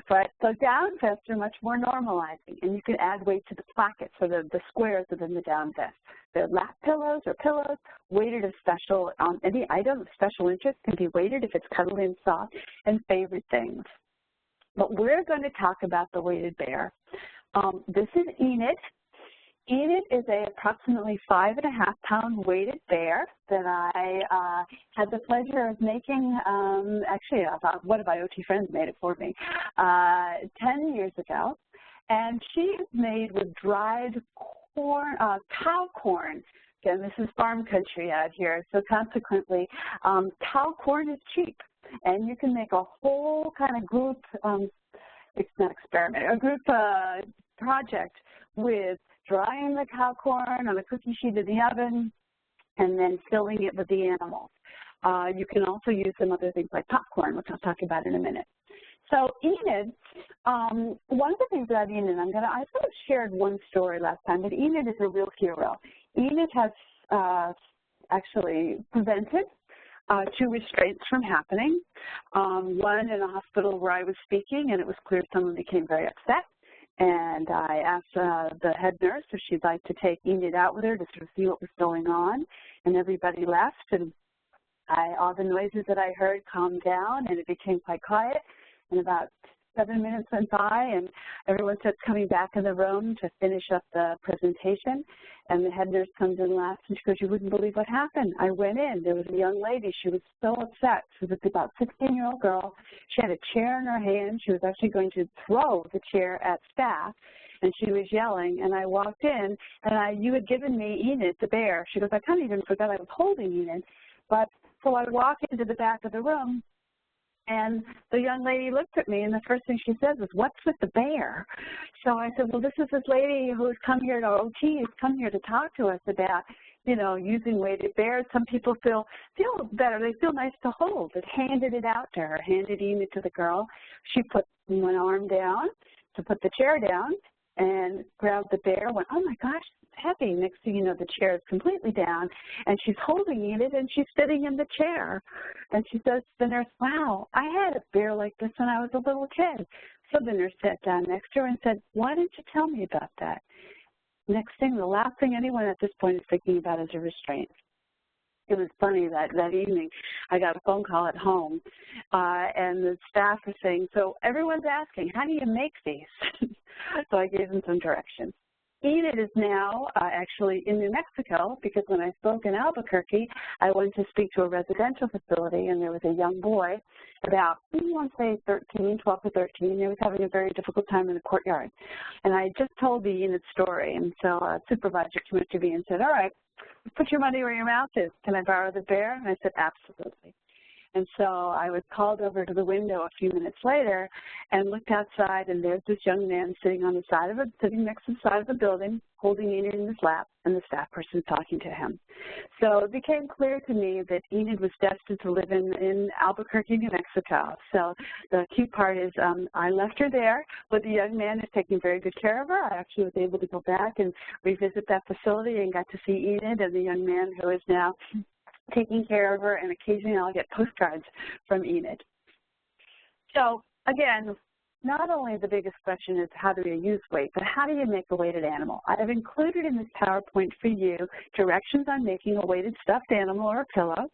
But so down vests are much more normalizing, and you can add weight to the plackets or the squares within the down vest. The lap pillows or pillows weighted as special, any item of special interest can be weighted if it's cuddly and soft, and favorite things. But we're going to talk about the weighted bear. This is Enid. Enid is a approximately 5.5-pound weighted bear that I had the pleasure of making, actually one of my OT friends made it for me 10 years ago. And she is made with dried corn, cow corn. Again, this is farm country out here, so consequently, cow corn is cheap. And you can make a whole kind of group, it's not experiment, a group project with drying the cow corn on a cookie sheet in the oven and then filling it with the animals. You can also use some other things like popcorn, which I'll talk about in a minute. So Enid, one of the things about Enid, I sort of shared one story last time, but Enid is a real hero. Enid has actually prevented 2 restraints from happening, one in a hospital where I was speaking, and it was clear someone became very upset. And I asked the head nurse if she'd like to take Enid out with her to sort of see what was going on, and everybody left, and all the noises that I heard calmed down, and it became quite quiet. And about 7 minutes went by, and everyone starts coming back in the room to finish up the presentation. And the head nurse comes in last, and she goes, you wouldn't believe what happened. I went in. There was a young lady. She was so upset. She was about a 16-year-old girl. She had a chair in her hand. She was actually going to throw the chair at staff, and she was yelling. And I walked in, and you had given me Enid, the bear. She goes, I kind of even forgot I was holding Enid. But so I walk into the back of the room, and the young lady looked at me, and the first thing she said was, what's with the bear? So I said, well, this is this lady who's come here to OT, has come here to talk to us about, you know, using weighted bears. Some people feel better. They feel nice to hold. It handed it out to her, handed Enid to the girl. She put one arm down to put the chair down and grabbed the bear, went, oh, my gosh, it's heavy. Next thing you know, the chair is completely down, and she's holding Enid, and she's sitting in the chair. And she says to the nurse, wow, I had a bear like this when I was a little kid. So the nurse sat down next to her and said, why didn't you tell me about that? Next thing, the last thing anyone at this point is thinking about is a restraint. It was funny that evening I got a phone call at home, and the staff was saying, so everyone's asking, how do you make these? So I gave them some directions. Enid is now actually in New Mexico, because when I spoke in Albuquerque, I went to speak to a residential facility, and there was a young boy, about, I want to say 12 to 13, and he was having a very difficult time in the courtyard. And I just told the Enid story, and so a supervisor came up to me and said, all right, put your money where your mouth is. Can I borrow the bear? And I said, absolutely. And so I was called over to the window a few minutes later and looked outside, and there's this young man sitting on the side of sitting next to the side of the building, holding Enid in his lap, and the staff person talking to him. So it became clear to me that Enid was destined to live in Albuquerque, New Mexico. So the cute part is I left her there with the young man who's taking very good care of her. I actually was able to go back and revisit that facility and got to see Enid and the young man who is now taking care of her, and occasionally I'll get postcards from Enid. So again, not only the biggest question is how do you use weight, but how do you make a weighted animal? I have included in this PowerPoint for you directions on making a weighted stuffed animal or a pillow.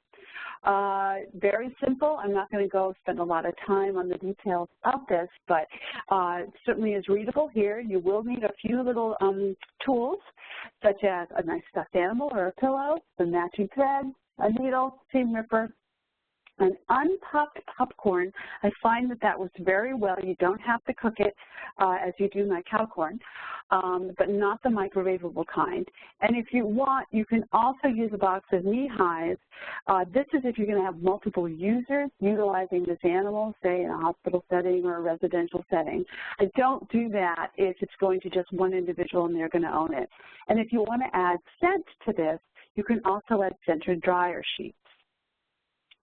Very simple. I'm not going to go spend a lot of time on the details of this, but it certainly is readable here. You will need a few little tools, such as a nice stuffed animal or a pillow, some matching thread, a needle, seam ripper, an unpopped popcorn. I find that works very well. You don't have to cook it as you do my cow corn, but not the microwavable kind. And if you want, you can also use a box of knee highs. This is if you're going to have multiple users utilizing this animal, say in a hospital setting or a residential setting. I don't do that if it's going to just one individual and they're going to own it. And if you want to add scent to this, you can also add scented dryer sheets.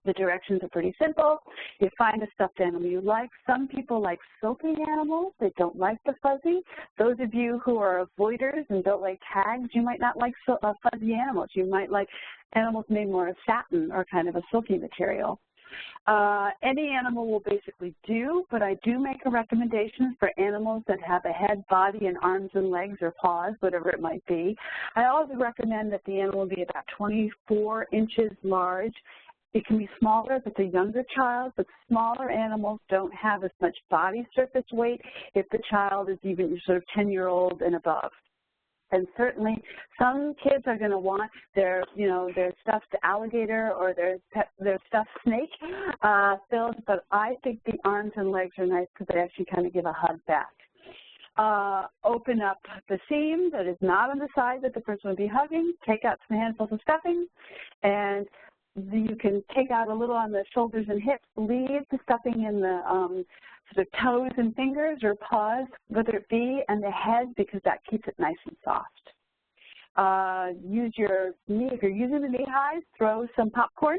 The directions are pretty simple. You find a stuffed animal you like. Some people like silky animals. They don't like the fuzzy. Those of you who are avoiders and don't like tags, you might not like fuzzy animals. You might like animals made more of satin or kind of a silky material. Any animal will basically do, but I do make a recommendation for animals that have a head, body, and arms and legs or paws, whatever it might be. I always recommend that the animal be about 24 inches large. It can be smaller if it's a younger child, but smaller animals don't have as much body surface weight if the child is even sort of 10-year-old and above. And certainly some kids are going to want their stuffed alligator or their stuffed snake filled, but I think the arms and legs are nice because they actually kind of give a hug back. Open up the seam that is not on the side that the person would be hugging, take out some handfuls of stuffing, and you can take out a little on the shoulders and hips, leave the stuffing in the sort of toes and fingers or paws, whether it be, and the head, because that keeps it nice and soft. Use your knee, if you're using the knee highs, throw some popcorn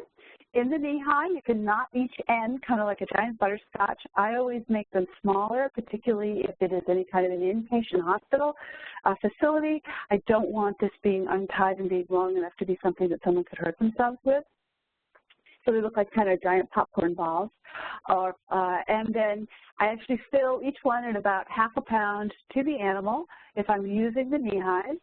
in the knee high. You can knot each end, kind of like a giant butterscotch. I always make them smaller, particularly if it is any kind of an inpatient hospital facility. I don't want this being untied and being long enough to be something that someone could hurt themselves with. So they look like kind of giant popcorn balls. And then I actually fill each one at about half a pound to the animal if I'm using the knee highs.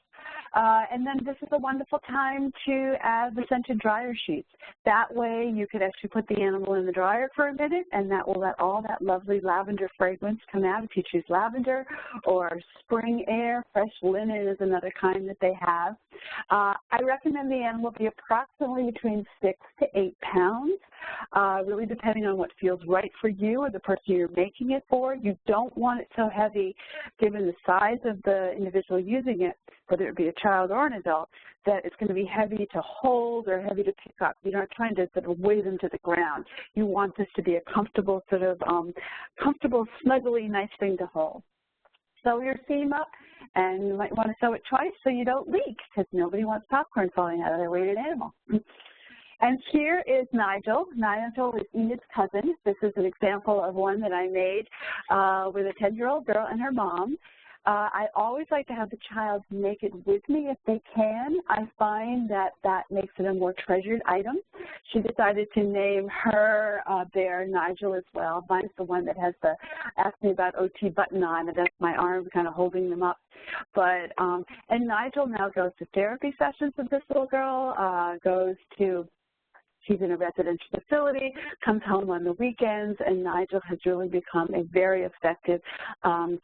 And then this is a wonderful time to add the scented dryer sheets. That way you could actually put the animal in the dryer for a minute, and that will let all that lovely lavender fragrance come out if you choose lavender, or spring air. Fresh linen is another kind that they have. I recommend the animal be approximately between 6 to 8 pounds, really depending on what feels right for you or the person you're making it for. You don't want it so heavy, given the size of the individual using it, whether it be a child or an adult, that it's going to be heavy to hold or heavy to pick up. You're not trying to sort of weigh them to the ground. You want this to be a comfortable, sort of comfortable, snuggly, nice thing to hold. Sew your seam up, and you might want to sew it twice so you don't leak, because nobody wants popcorn falling out of their weighted animal. And here is Nigel. Nigel is Enid's cousin. This is an example of one that I made with a 10-year-old girl and her mom. I always like to have the child make it with me if they can. I find that makes it a more treasured item. She decided to name her bear Nigel as well. Mine's the one that has the Ask Me About OT button on, and that's my arm kind of holding them up. But, and Nigel now goes to therapy sessions with this little girl, goes to He's in a residential facility, comes home on the weekends, and Nigel has really become a very effective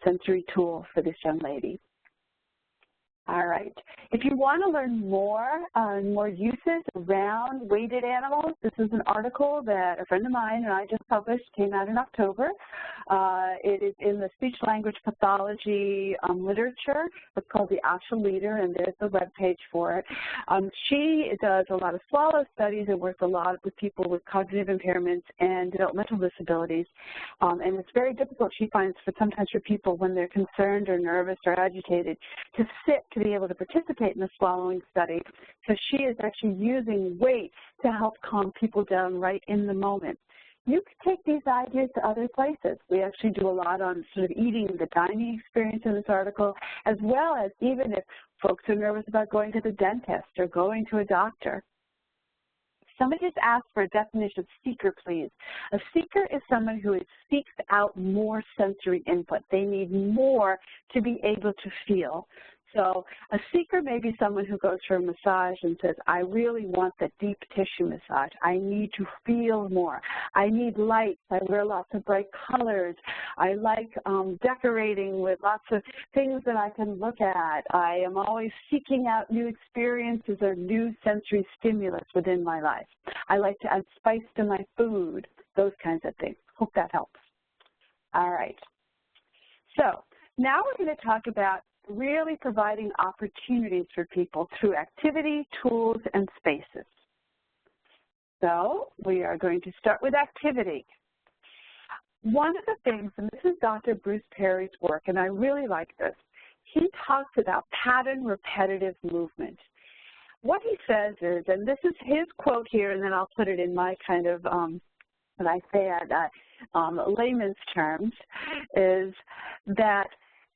sensory tool for this young lady. All right. If you want to learn more uses around weighted animals, this is an article that a friend of mine and I just published, came out in October. It is in the speech-language pathology literature. It's called the ASHA Leader, and there's the webpage for it. She does a lot of swallow studies and works a lot with people with cognitive impairments and developmental disabilities. And it's very difficult, she finds, sometimes for people when they're concerned or nervous or agitated to sit to be able to participate in the swallowing study, because she is actually using weight to help calm people down right in the moment. You can take these ideas to other places. We actually do a lot on sort of eating, the dining experience in this article, as well as even if folks are nervous about going to the dentist or going to a doctor. Somebody just asked for a definition of seeker, please. A seeker is someone who seeks out more sensory input. They need more to be able to feel. So a seeker may be someone who goes for a massage and says, I really want the deep tissue massage. I need to feel more. I need lights. I wear lots of bright colors. I like decorating with lots of things that I can look at. I am always seeking out new experiences or new sensory stimulus within my life. I like to add spice to my food, those kinds of things. Hope that helps. All right. So now we're going to talk about really providing opportunities for people through activity, tools, and spaces. So we are going to start with activity. One of the things, and this is Dr. Bruce Perry's work, and I really like this, he talks about pattern repetitive movement. What he says is, and this is his quote here, and then I'll put it in my kind of, what I say at layman's terms, is that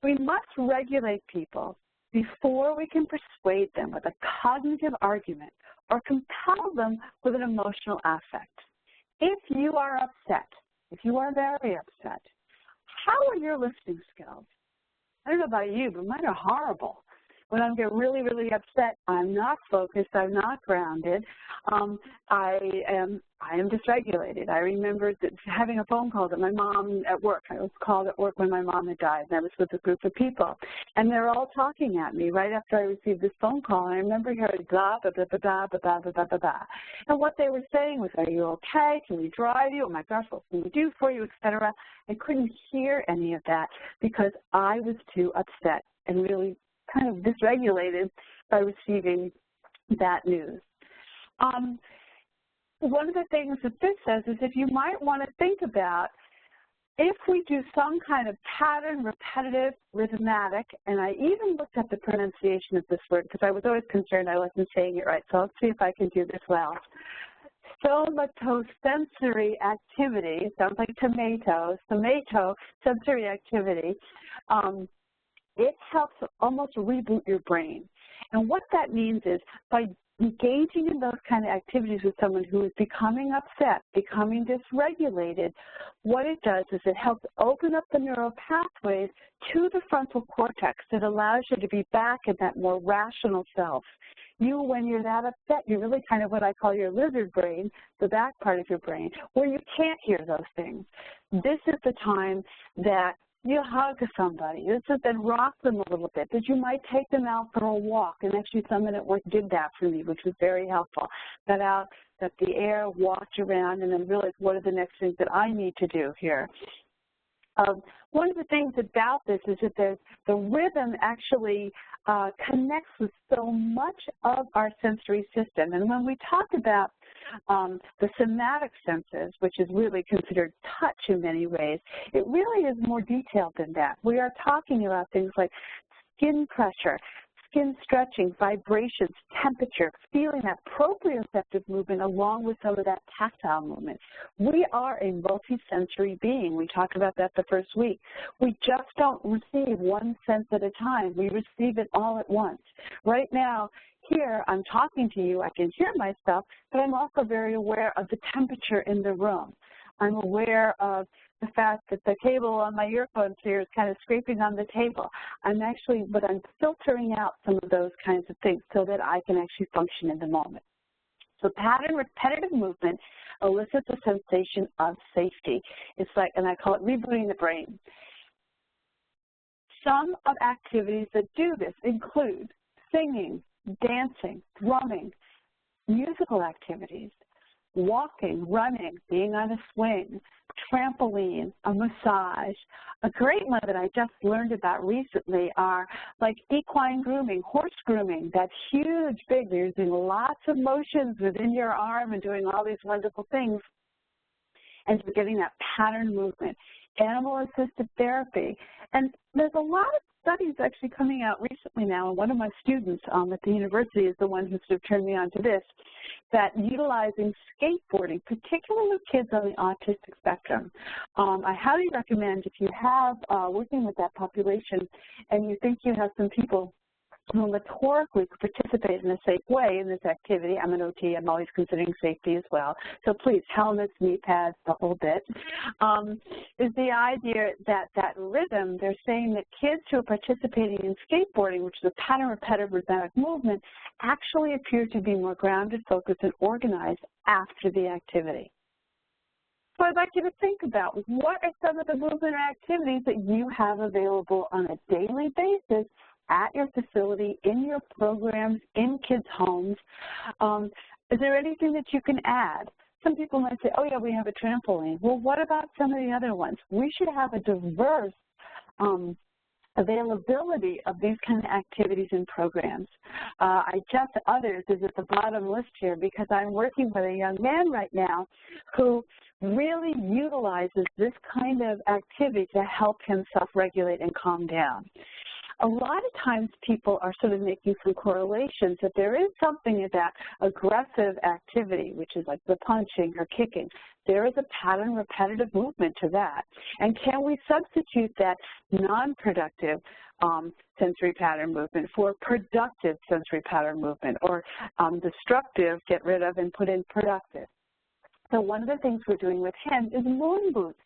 we must regulate people before we can persuade them with a cognitive argument or compel them with an emotional affect. If you are upset, if you are very upset, how are your listening skills? I don't know about you, but mine are horrible. When I get really, really upset, I'm not focused, I'm not grounded, I am dysregulated. I remember having a phone call that my mom at work, I was called at work when my mom had died, and I was with a group of people, and they're all talking at me right after I received this phone call, and I remember hearing blah, blah, blah, blah, blah, blah, blah, blah, blah, blah. And what they were saying was, are you okay? Can we drive you? Oh my gosh, what can we do for you, etc. I couldn't hear any of that because I was too upset and really kind of dysregulated by receiving that news. One of the things that this says is if you might want to think about if we do some kind of pattern, repetitive, rhythmatic, and I even looked at the pronunciation of this word because I was always concerned I wasn't saying it right, so let's see if I can do this well. Somatosensory activity, sounds like tomato sensory activity, it helps almost reboot your brain. And what that means is by engaging in those kind of activities with someone who is becoming upset, becoming dysregulated, what it does is it helps open up the neural pathways to the frontal cortex that allows you to be back in that more rational self. You, when you're that upset, you're really kind of what I call your lizard brain, the back part of your brain, where you can't hear those things. This is the time that you hug somebody. This is then rock them a little bit, that you might take them out for a walk. And actually someone at work did that for me, which was very helpful. Got out, got the air, walked around, and then realized what are the next things that I need to do here. One of the things about this is that the rhythm actually connects with so much of our sensory system. And when we talk about the somatic senses, which is really considered touch in many ways, it really is more detailed than that. We are talking about things like skin pressure, skin stretching, vibrations, temperature, feeling that proprioceptive movement along with some of that tactile movement. We are a multisensory being. We talked about that the first week. We just don't receive one sense at a time. We receive it all at once. Right now, here, I'm talking to you, I can hear myself, but I'm also very aware of the temperature in the room. I'm aware of the fact that the cable on my earphones here is kind of scraping on the table. I'm filtering out some of those kinds of things so that I can actually function in the moment. So pattern repetitive movement elicits a sensation of safety. It's like, and I call it rebooting the brain. Some of activities that do this include singing, dancing, drumming, musical activities, walking, running, being on a swing, trampoline, a massage. A great one that I just learned about recently are like equine grooming, horse grooming. That's huge, big. You're using lots of motions within your arm and doing all these wonderful things. And you're getting that pattern movement. Animal-assisted therapy. And there's a lot of studies actually coming out recently now, and one of my students at the university is the one who sort of turned me on to this, that utilizing skateboarding, particularly with kids on the autistic spectrum. I highly recommend if you have working with that population and you think you have some people who motorically participate in a safe way in this activity. I'm an OT, I'm always considering safety as well. So please, helmets, knee pads, the whole bit. Is the idea that that rhythm, they're saying that kids who are participating in skateboarding, which is a pattern repetitive rhythmic movement, actually appear to be more grounded, focused, and organized after the activity. So I'd like you to think about what are some of the movement activities that you have available on a daily basis at your facility, in your programs, in kids' homes. Is there anything that you can add? Some people might say, oh yeah, we have a trampoline. Well, what about some of the other ones? We should have a diverse availability of these kind of activities and programs. Others is at the bottom list here because I'm working with a young man right now who really utilizes this kind of activity to help him self-regulate and calm down. A lot of times people are sort of making some correlations that there is something about aggressive activity, which is like the punching or kicking. There is a pattern repetitive movement to that. And can we substitute that non-productive sensory pattern movement for productive sensory pattern movement, or destructive, get rid of and put in productive? So one of the things we're doing with him is moon boots.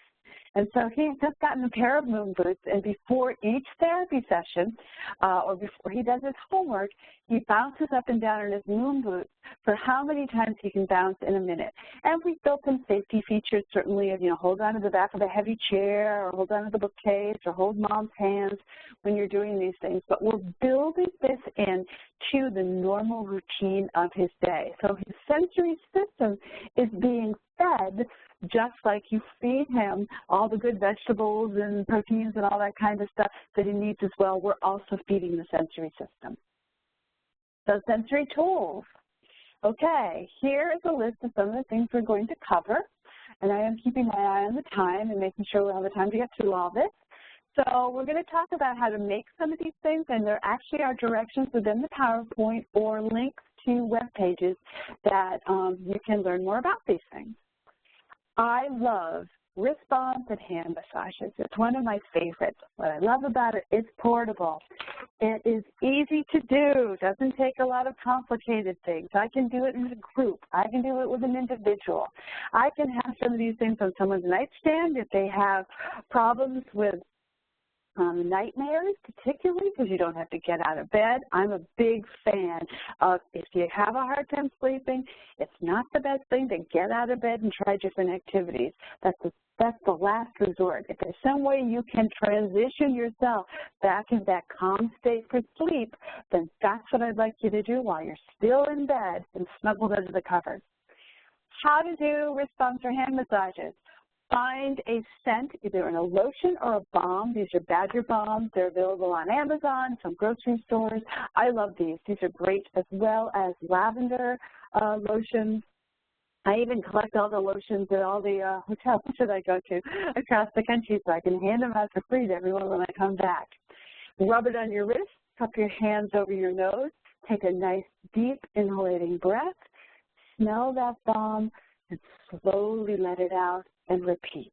And so he's just gotten a pair of moon boots, and before each therapy session, or before he does his homework, he bounces up and down in his moon boots for how many times he can bounce in a minute. And we've built in safety features, certainly, of, hold on to the back of a heavy chair, or hold on to the bookcase, or hold mom's hands when you're doing these things. But we're building this in to the normal routine of his day. So his sensory system is being fed just like you feed him all the good vegetables and proteins and all that kind of stuff that he needs as well. We're also feeding the sensory system. So sensory tools. Okay, here is a list of some of the things we're going to cover, and I am keeping my eye on the time and making sure we'll have the time to get through all this. So we're going to talk about how to make some of these things, and there actually are directions within the PowerPoint or links to web pages that you can learn more about these things. I love wrist balms and hand massages. It's one of my favorites. What I love about it, it's portable. It is easy to do. It doesn't take a lot of complicated things. I can do it in a group. I can do it with an individual. I can have some of these things on someone's nightstand if they have problems with nightmares, particularly because you don't have to get out of bed. I'm a big fan of, if you have a hard time sleeping, it's not the best thing to get out of bed and try different activities. That's the last resort. If there's some way you can transition yourself back in that calm state for sleep, then that's what I'd like you to do while you're still in bed and snuggled under the covers. How to do wrist balms or hand massages. Find a scent, either in a lotion or a balm. These are Badger balms. They're available on Amazon, some grocery stores. I love these. These are great, as well as lavender lotions. I even collect all the lotions at all the hotels that I go to across the country so I can hand them out for free to everyone when I come back. Rub it on your wrist, cup your hands over your nose, take a nice deep inhalating breath, smell that balm, and slowly let it out and repeat.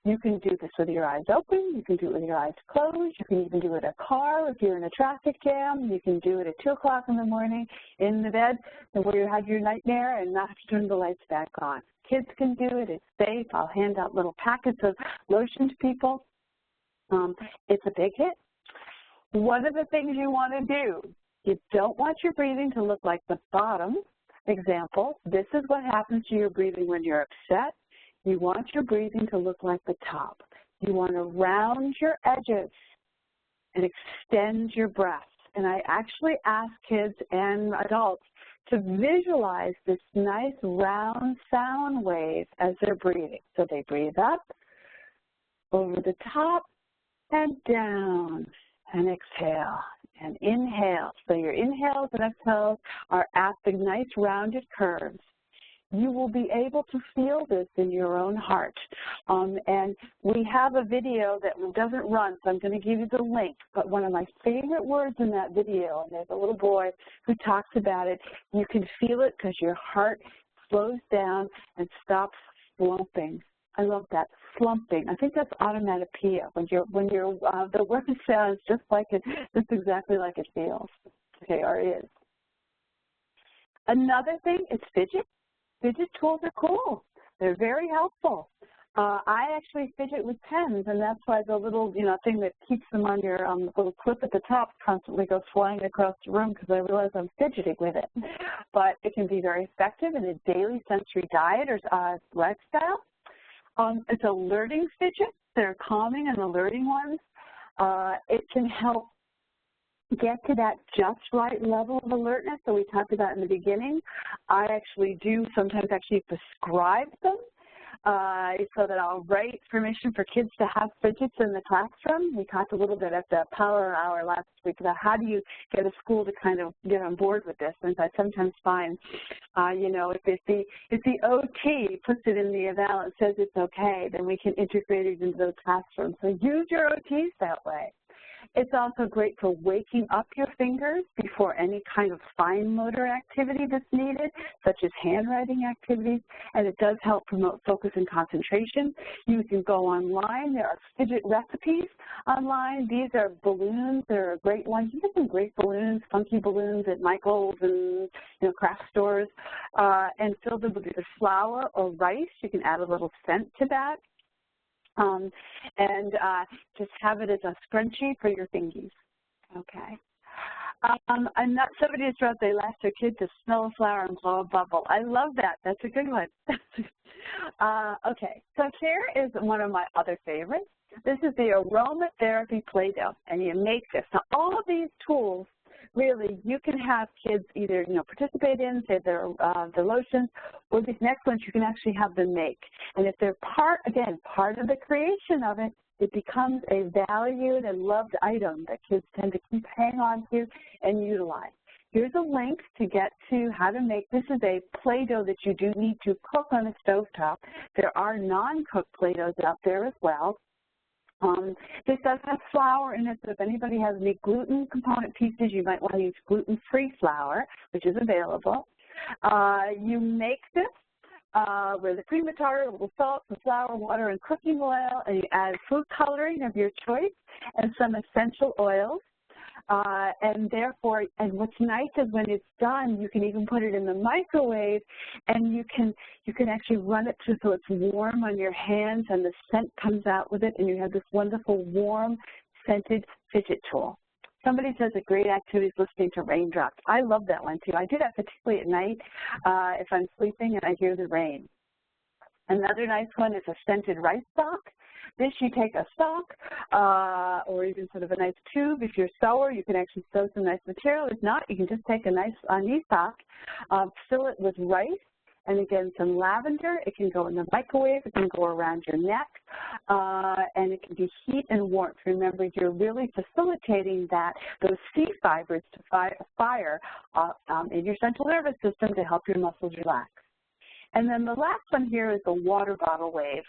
You can do this with your eyes open. You can do it with your eyes closed. You can even do it in a car if you're in a traffic jam. You can do it at 2 o'clock in the morning in the bed where you had your nightmare and not have to turn the lights back on. Kids can do it. It's safe. I'll hand out little packets of lotion to people. It's a big hit. One of the things you want to do, you don't want your breathing to look like the bottom example, this is what happens to your breathing when you're upset. You want your breathing to look like the top. You want to round your edges and extend your breath. And I actually ask kids and adults to visualize this nice round sound wave as they're breathing. So they breathe up, over the top, and down, and exhale, and inhale. So your inhales and exhales are at the nice rounded curves. You will be able to feel this in your own heart. And we have a video that doesn't run, so I'm going to give you the link. But one of my favorite words in that video, and there's a little boy who talks about it, you can feel it because your heart slows down and stops slumping. I love that, slumping. I think that's automatopoeia. The word sounds just like it, just exactly like it feels, okay, or is. Another thing is fidget. Fidget tools are cool. They're very helpful. I actually fidget with pens, and that's why the little, thing that keeps them on your little clip at the top constantly goes flying across the room because I realize I'm fidgeting with it. But it can be very effective in a daily sensory diet or lifestyle. It's a learning fidget. They're calming and alerting ones. It can help get to that just right level of alertness that we talked about in the beginning. I actually do sometimes actually prescribe them so that I'll write permission for kids to have fidgets in the classroom. We talked a little bit at the Power Hour last week about how do you get a school to kind of get on board with this. And I sometimes find, if the OT puts it in the eval and says it's okay, then we can integrate it into the classroom. So use your OTs that way. It's also great for waking up your fingers before any kind of fine motor activity that's needed, such as handwriting activities, and it does help promote focus and concentration. You can go online. There are fidget recipes online. These are balloons. They're a great one. You get some great balloons, funky balloons at Michael's and craft stores, and fill them with either flour or rice. You can add a little scent to that. And just have it as a scrunchie for your fingies, okay? Somebody just wrote they asked their kid to smell a flower and blow a bubble. I love that. That's a good one. Okay, so here is one of my other favorites. This is the aromatherapy Play-Doh, and you make this. Now, all of these tools, really, you can have kids either, participate in, say, their lotions, or these next ones you can actually have them make. And if they're part of the creation of it, it becomes a valued and loved item that kids tend to keep hang on to and utilize. Here's a link to get to how to make. This is a Play-Doh that you do need to cook on a stovetop. There are non-cooked Play-Dohs out there as well. This does have flour in it, so if anybody has any gluten component pieces, you might want to use gluten-free flour, which is available. You make this with a cream of tartar, a little salt, some flour, water, and cooking oil, and you add food coloring of your choice and some essential oils. And what's nice is when it's done, you can even put it in the microwave, and you can actually run it through so it's warm on your hands, and the scent comes out with it, and you have this wonderful warm scented fidget tool. Somebody says a great activity is listening to raindrops. I love that one too. I do that particularly at night if I'm sleeping and I hear the rain. Another nice one is a scented rice sock. This, you take a sock or even sort of a nice tube. If you're a sewer, you can actually sew some nice material. If not, you can just take a nice knee sock, fill it with rice, and again, some lavender. It can go in the microwave. It can go around your neck, and it can be heat and warmth. Remember, you're really facilitating those C fibers to fire in your central nervous system to help your muscles relax. And then the last one here is the water bottle wave.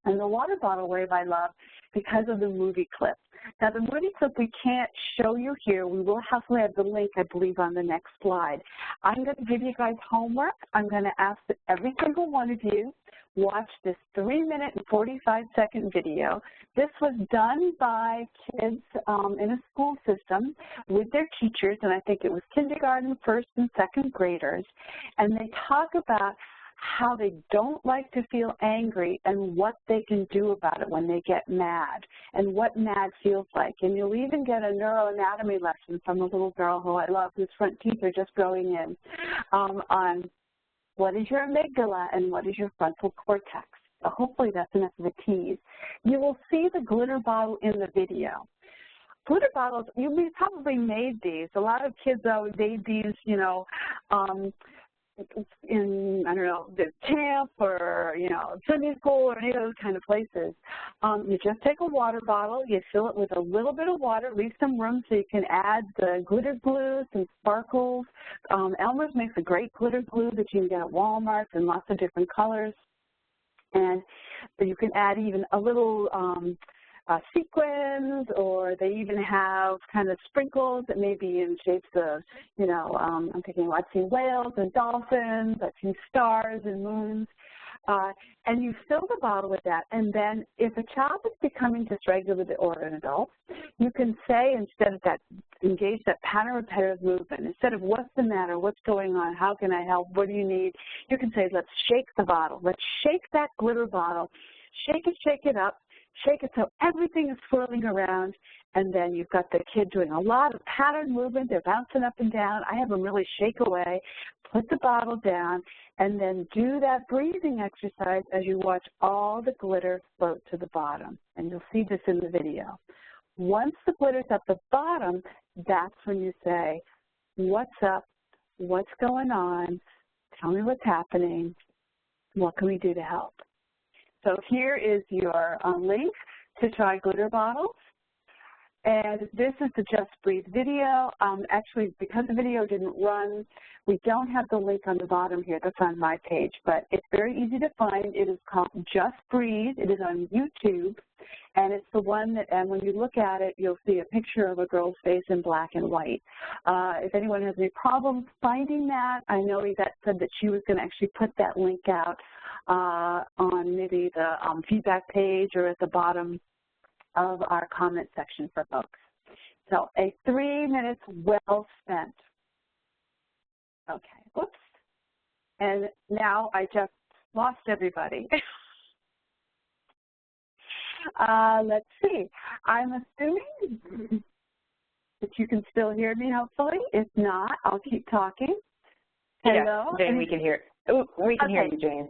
And the water bottle wave I love because of the movie clip. Now, the movie clip we can't show you here. We will have the link, I believe, on the next slide. I'm going to give you guys homework. I'm going to ask that every single one of you watch this 3-minute and 45-second video. This was done by kids in a school system with their teachers, and I think it was kindergarten, first, and second graders. And they talk about how they don't like to feel angry and what they can do about it when they get mad and what mad feels like. And you'll even get a neuroanatomy lesson from a little girl who I love, whose front teeth are just growing in, on what is your amygdala and what is your frontal cortex. So hopefully that's enough of a tease. You will see the glitter bottle in the video. Glitter bottles, you probably made these. A lot of kids made these, you know, in, I don't know, the camp or, you know, Sunday school or any of those kind of places. You just take a water bottle, you fill it with a little bit of water, leave some room so you can add the glitter glue, some sparkles. Elmer's makes a great glitter glue that you can get at Walmart in lots of different colors. And you can add even a little sequins, or they even have kind of sprinkles that may be in shapes of, you know, I'm thinking, I've seen whales and dolphins, I've seen stars and moons. And you fill the bottle with that, and then if a child is becoming dysregulated or an adult, you can say, instead of that, engage that pattern repetitive movement. Instead of what's the matter, what's going on, how can I help, what do you need, you can say, let's shake the bottle. Let's shake that glitter bottle. Shake it up. Shake it so everything is swirling around, and then you've got the kid doing a lot of pattern movement. They're bouncing up and down. I have them really shake away, put the bottle down, and then do that breathing exercise as you watch all the glitter float to the bottom. And you'll see this in the video. Once the glitter's at the bottom, that's when you say, what's up? What's going on? Tell me what's happening. What can we do to help? So here is your link to try glitter bottles. And this is the Just Breathe video. Actually, because the video didn't run, we don't have the link on the bottom here. That's on my page, but it's very easy to find. It is called Just Breathe. It is on YouTube, and it's the one that, and when you look at it, you'll see a picture of a girl's face in black and white. If anyone has any problems finding that, I know Yvette said that she was going to actually put that link out on maybe the feedback page or at the bottom of our comment section for folks. So a 3 minutes well spent. Okay, whoops. And now I just lost everybody. Let's see. I'm assuming that you can still hear me, hopefully. If not, I'll keep talking. Hello? Yeah, Jane, we can hear. We can hear you, Jane.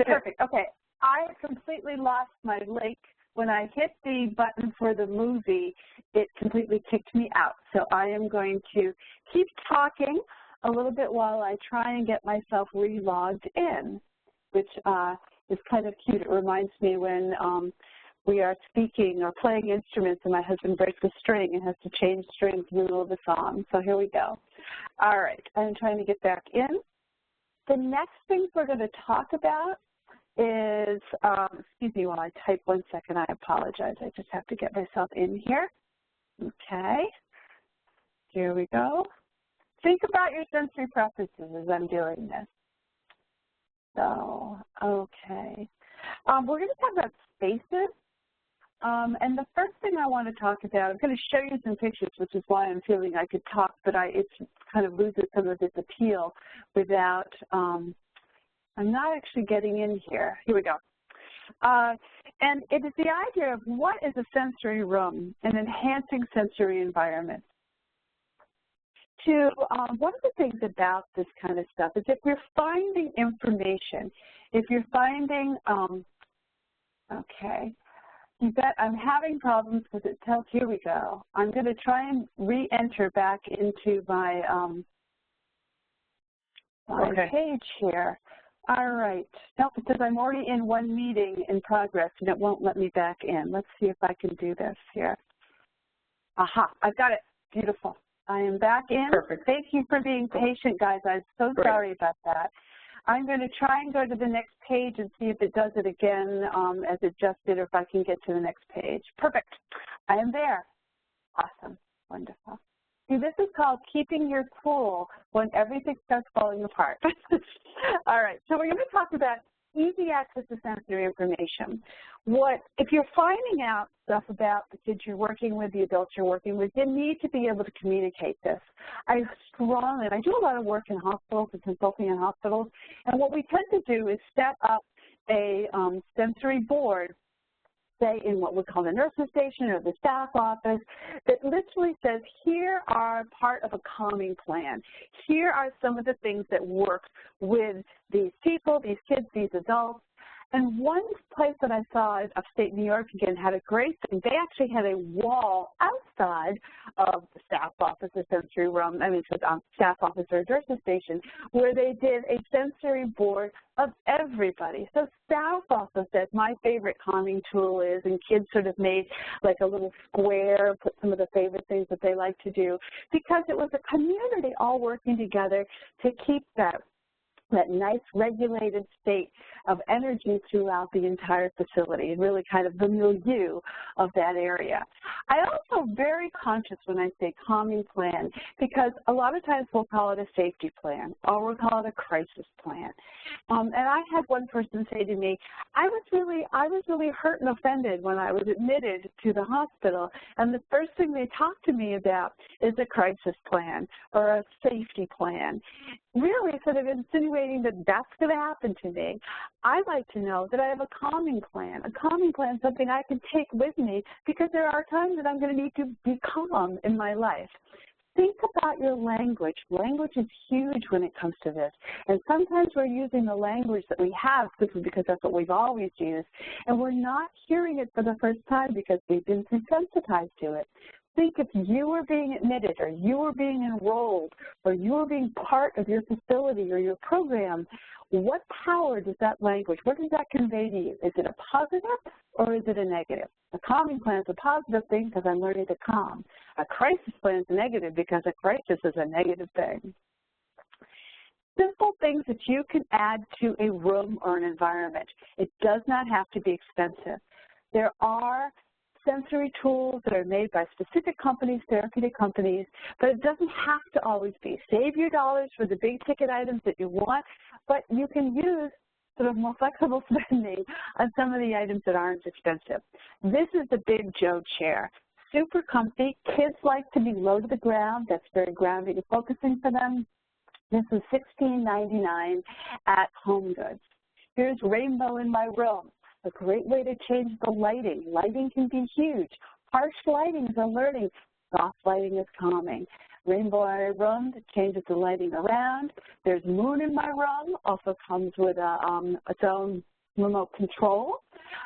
Perfect. Okay. I completely lost my link. When I hit the button for the movie, it completely kicked me out. So I am going to keep talking a little bit while I try and get myself re-logged in, which is kind of cute. It reminds me when we are speaking or playing instruments and my husband breaks a string and has to change strings in the middle of the song. So here we go. All right. I'm trying to get back in. The next things we're going to talk about is, excuse me while I type 1 second, I apologize. I just have to get myself in here. Okay, here we go. Think about your sensory preferences as I'm doing this. So, okay. We're going to talk about spaces. And the first thing I want to talk about, I'm going to show you some pictures, which is why I'm feeling I could talk, but it kind of loses some of its appeal without, I'm not actually getting in here. Here we go. And it is the idea of what is a sensory room and enhancing sensory environment. One of the things about this kind of stuff is if you're finding information, if you're finding, okay, Yvette, I'm having problems because it tells, here we go. I'm going to try and re-enter back into my, page here. All right. No, because I'm already in one meeting in progress and it won't let me back in. Let's see if I can do this here. Aha, I've got it. Beautiful. I am back in. Perfect. Thank you for being patient, guys. I'm so sorry about that. I'm going to try and go to the next page and see if it does it again as it just did, or if I can get to the next page. Perfect. I am there. Awesome. Wonderful. See, this is called keeping your cool when everything starts falling apart. All right. So we're going to talk about easy access to sensory information. If you're finding out stuff about the kids you're working with, the adults you're working with, you need to be able to communicate this. I do a lot of work in hospitals and consulting in hospitals, and what we tend to do is set up a sensory board, say in what we call the nurse's station or the staff office, that literally says, here are part of a calming plan. Here are some of the things that work with these people, these kids, these adults. And one place that I saw in upstate New York, again, had a great thing. They actually had a wall outside of the staff office or sensory room, staff office or nurse's station, where they did a sensory board of everybody. So staff office said, my favorite calming tool is, and kids sort of made like a little square, put some of the favorite things that they like to do, because it was a community all working together to keep that nice regulated state of energy throughout the entire facility, and really kind of the milieu of that area. I'm also very conscious when I say calming plan, because a lot of times we'll call it a safety plan, or we'll call it a crisis plan. And I had one person say to me, I was really hurt and offended when I was admitted to the hospital, and the first thing they talked to me about is a crisis plan or a safety plan, really sort of insinuating that that's going to happen to me. I like to know that I have a calming plan. A calming plan is something I can take with me, because there are times that I'm going to need to be calm in my life. Think about your language. Language is huge when it comes to this. And sometimes we're using the language that we have simply because that's what we've always used, and we're not hearing it for the first time because we've been desensitized to it. Think if you were being admitted, or you were being enrolled, or you were being part of your facility or your program, what power does that language, what does that convey to you? Is it a positive or is it a negative? A calming plan is a positive thing because I'm learning to calm. A crisis plan is negative because a crisis is a negative thing. Simple things that you can add to a room or an environment. It does not have to be expensive. There are sensory tools that are made by specific companies, therapeutic companies, but it doesn't have to always be. Save your dollars for the big ticket items that you want, but you can use sort of more flexible spending on some of the items that aren't expensive. This is the Big Joe chair. Super comfy. Kids like to be low to the ground. That's very grounding and focusing for them. This is $16.99 at HomeGoods. Here's Rainbow in My Room. A great way to change the lighting. Lighting can be huge. Harsh lighting is alerting. Soft lighting is calming. Rainbow in My Room changes the lighting around. There's Moon in My Room, also comes with its own remote control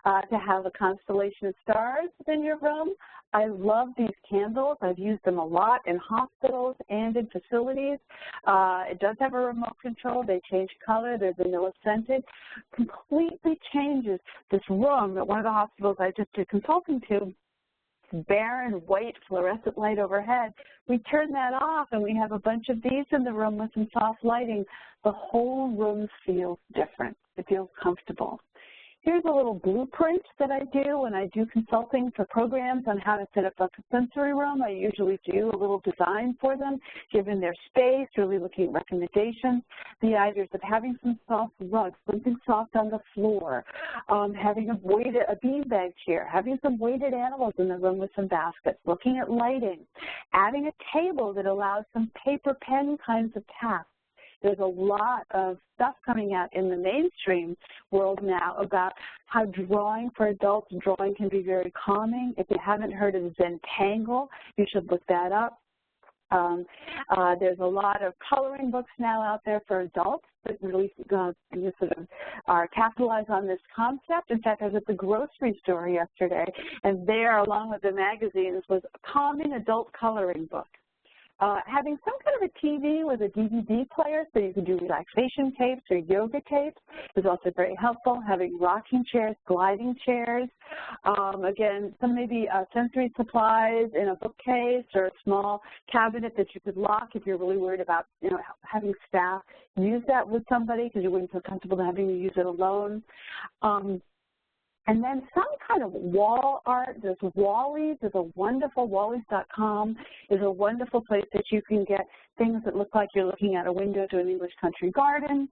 to have a constellation of stars in your room. I love these candles. I've used them a lot in hospitals and in facilities. It does have a remote control. They change color. They're vanilla scented. Completely changes this room at one of the hospitals I just did consulting to. Barren white fluorescent light overhead. We turn that off and we have a bunch of these in the room with some soft lighting. The whole room feels different. It feels comfortable. Here's a little blueprint that I do when I do consulting for programs on how to set up a sensory room. I usually do a little design for them, given their space, really looking at recommendations. The ideas of having some soft rugs, something soft on the floor, having a beanbag chair, having some weighted animals in the room with some baskets, looking at lighting, adding a table that allows some paper pen kinds of tasks. There's a lot of stuff coming out in the mainstream world now about how drawing for adults, drawing can be very calming. If you haven't heard of Zentangle, you should look that up. There's a lot of coloring books now out there for adults that really sort of are capitalized on this concept. In fact, I was at the grocery store yesterday, and there, along with the magazines, was a calming adult coloring book. Having some kind of a TV with a DVD player so you can do relaxation tapes or yoga tapes is also very helpful. Having rocking chairs, gliding chairs. Again, some maybe sensory supplies in a bookcase or a small cabinet that you could lock if you're really worried about, having staff use that with somebody because you wouldn't feel comfortable having to use it alone. And then some kind of wall art. There's Wally's. There's a wonderful, Wally's.com is a wonderful place that you can get things that look like you're looking at a window to an English country garden,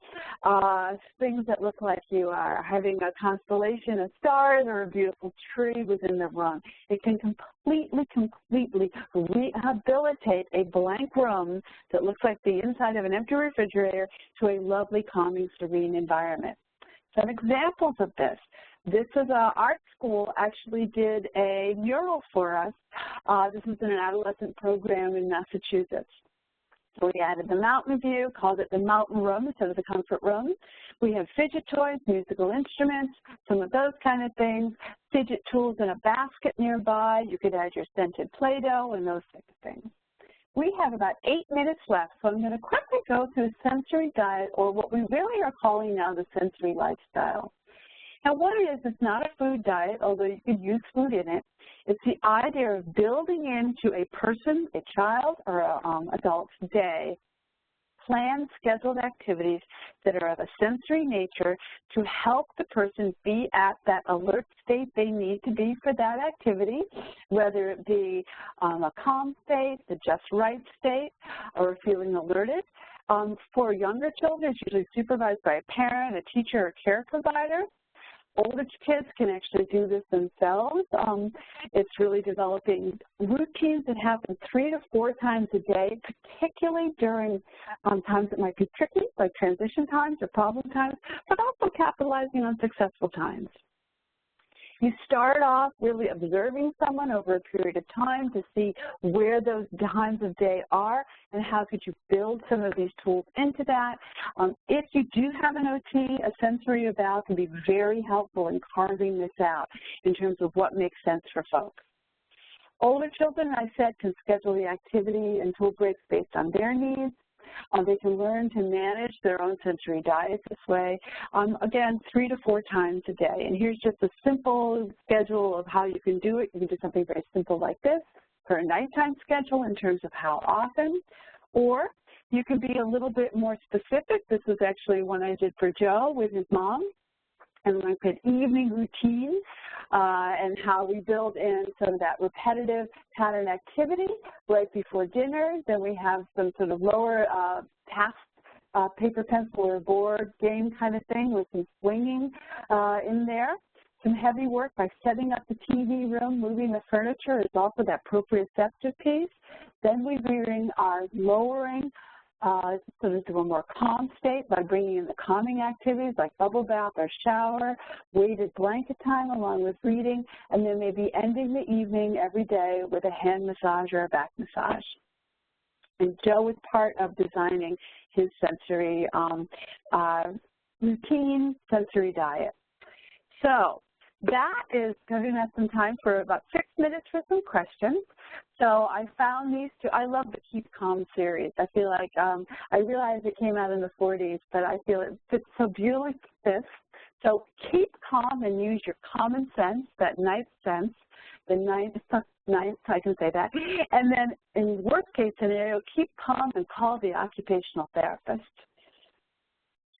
things that look like you are having a constellation of stars or a beautiful tree within the room. It can completely rehabilitate a blank room that looks like the inside of an empty refrigerator to a lovely, calming, serene environment. Some examples of this. This is an art school actually did a mural for us. This is in an adolescent program in Massachusetts. So we added the mountain view, called it the mountain room instead of the comfort room. We have fidget toys, musical instruments, some of those kind of things, fidget tools in a basket nearby. You could add your scented Play-Doh and those types of things. We have about 8 minutes left, so I'm going to quickly go through sensory diet, or what we really are calling now the sensory lifestyle. Now, what it is, it's not a food diet, although you could use food in it. It's the idea of building into a person, a child, or an adult's day, planned, scheduled activities that are of a sensory nature to help the person be at that alert state they need to be for that activity, whether it be a calm state, the just right state, or feeling alerted. For younger children, it's usually supervised by a parent, a teacher, or care provider. Older kids can actually do this themselves. It's really developing routines that happen 3 to 4 times a day, particularly during times that might be tricky, like transition times or problem times, but also capitalizing on successful times. You start off really observing someone over a period of time to see where those times of day are and how could you build some of these tools into that. If you do have an OT, a sensory eval can be very helpful in carving this out in terms of what makes sense for folks. Older children, I said, can schedule the activity and tool breaks based on their needs. They can learn to manage their own sensory diet this way, again, 3 to 4 times a day. And here's just a simple schedule of how you can do it. You can do something very simple like this for a nighttime schedule in terms of how often, or you can be a little bit more specific. This is actually one I did for Joe with his mom. And we looked at evening routine and how we build in some of that repetitive pattern activity right before dinner. Then we have some sort of lower task, paper, pencil, or board game kind of thing with some swinging in there. Some heavy work by setting up the TV room, moving the furniture is also that proprioceptive piece. Then we bring our lowering sort of to a more calm state by bringing in the calming activities like bubble bath or shower, weighted blanket time along with reading, and then maybe ending the evening every day with a hand massage or a back massage. And Joe was part of designing his sensory routine, sensory diet. So that is giving us some time for about 6 minutes for some questions. So I found these two. I love the Keep Calm series. I feel like I realized it came out in the 40s, but I feel it fits so beautifully with this. So keep calm and use your common sense, that ninth sense, the ninth, I can say that. And then in worst case scenario, keep calm and call the occupational therapist.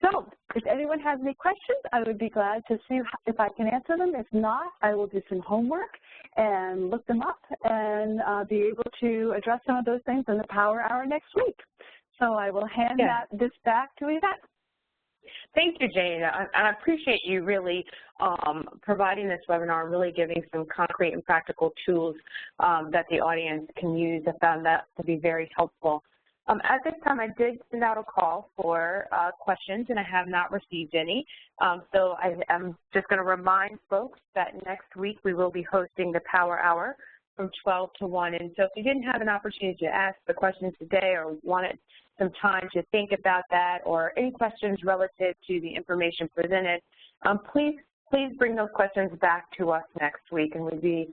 So if anyone has any questions, I would be glad to see if I can answer them. If not, I will do some homework and look them up and be able to address some of those things in the Power Hour next week. So I will hand this back to Yvette. Thank you, Jane. I appreciate you really providing this webinar, really giving some concrete and practical tools that the audience can use. I found that to be very helpful. At this time, I did send out a call for questions, and I have not received any. So I'm just going to remind folks that next week we will be hosting the Power Hour from 12 to 1. And so if you didn't have an opportunity to ask the questions today or wanted some time to think about that or any questions relative to the information presented, please bring those questions back to us next week, and we'd be,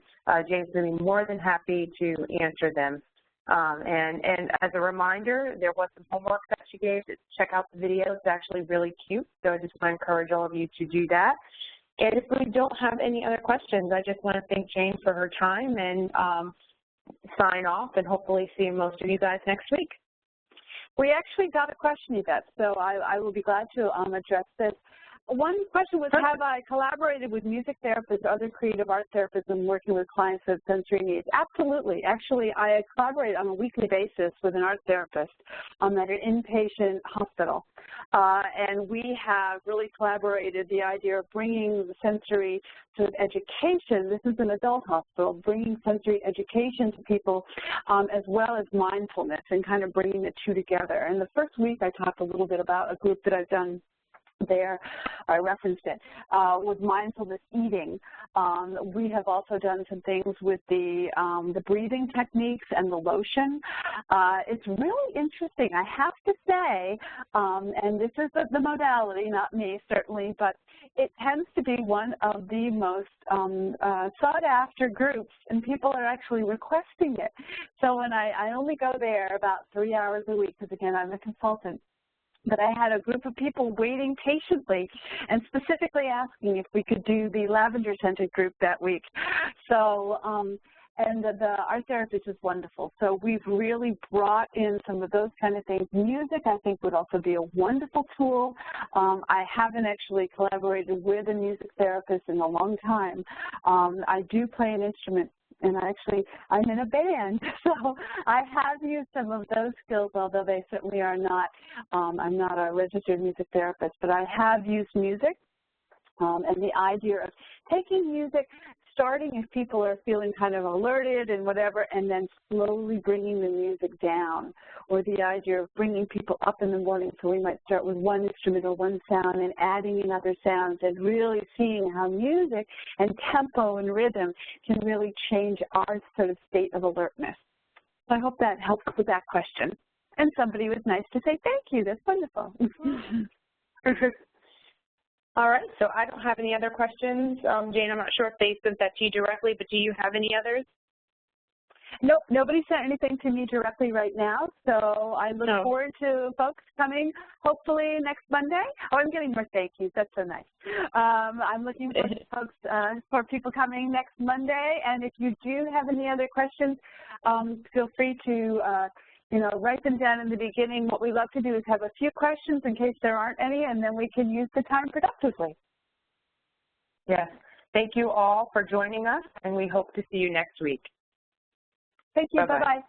James would be more than happy to answer them. And as a reminder, there was some homework that she gave. Check out the video. It's actually really cute, so I just want to encourage all of you to do that. And if we don't have any other questions, I just want to thank Jane for her time and sign off and hopefully see most of you guys next week. We actually got a question, Yvette, so I will be glad to address this. One question was, have I collaborated with music therapists or other creative art therapists in working with clients with sensory needs? Absolutely. Actually, I collaborate on a weekly basis with an art therapist at an inpatient hospital. And we have really collaborated the idea of bringing the sensory sort of education. This is an adult hospital, bringing sensory education to people as well as mindfulness and kind of bringing the two together. And the first week I talked a little bit about a group that I've done there, I referenced it, with mindfulness eating. We have also done some things with the breathing techniques and the lotion. It's really interesting, I have to say, and this is the modality, not me certainly, but it tends to be one of the most sought after groups, and people are actually requesting it. So when I only go there about 3 hours a week, because again, I'm a consultant, but I had a group of people waiting patiently and specifically asking if we could do the lavender-scented group that week. So, and the art therapist is wonderful. So we've really brought in some of those kind of things. Music, I think, would also be a wonderful tool. I haven't actually collaborated with a music therapist in a long time. I do play an instrument, and I'm in a band, so I have used some of those skills, although they certainly are not, I'm not a registered music therapist, but I have used music, and the idea of taking music, starting if people are feeling kind of alerted and whatever, and then slowly bringing the music down, or the idea of bringing people up in the morning. So we might start with one instrument or one sound and adding in other sounds, and really seeing how music and tempo and rhythm can really change our sort of state of alertness. So I hope that helps with that question. And somebody was nice to say thank you. That's wonderful. All right, so I don't have any other questions. Jane, I'm not sure if they sent that to you directly, but do you have any others? Nope, nobody sent anything to me directly right now, so I look forward to folks coming hopefully next Monday. Oh, I'm getting more thank yous. That's so nice. I'm looking for folks, for people coming next Monday, and if you do have any other questions, feel free to write them down in the beginning. What we love to do is have a few questions in case there aren't any, and then we can use the time productively. Yes. Thank you all for joining us, and we hope to see you next week. Thank you. Bye-bye.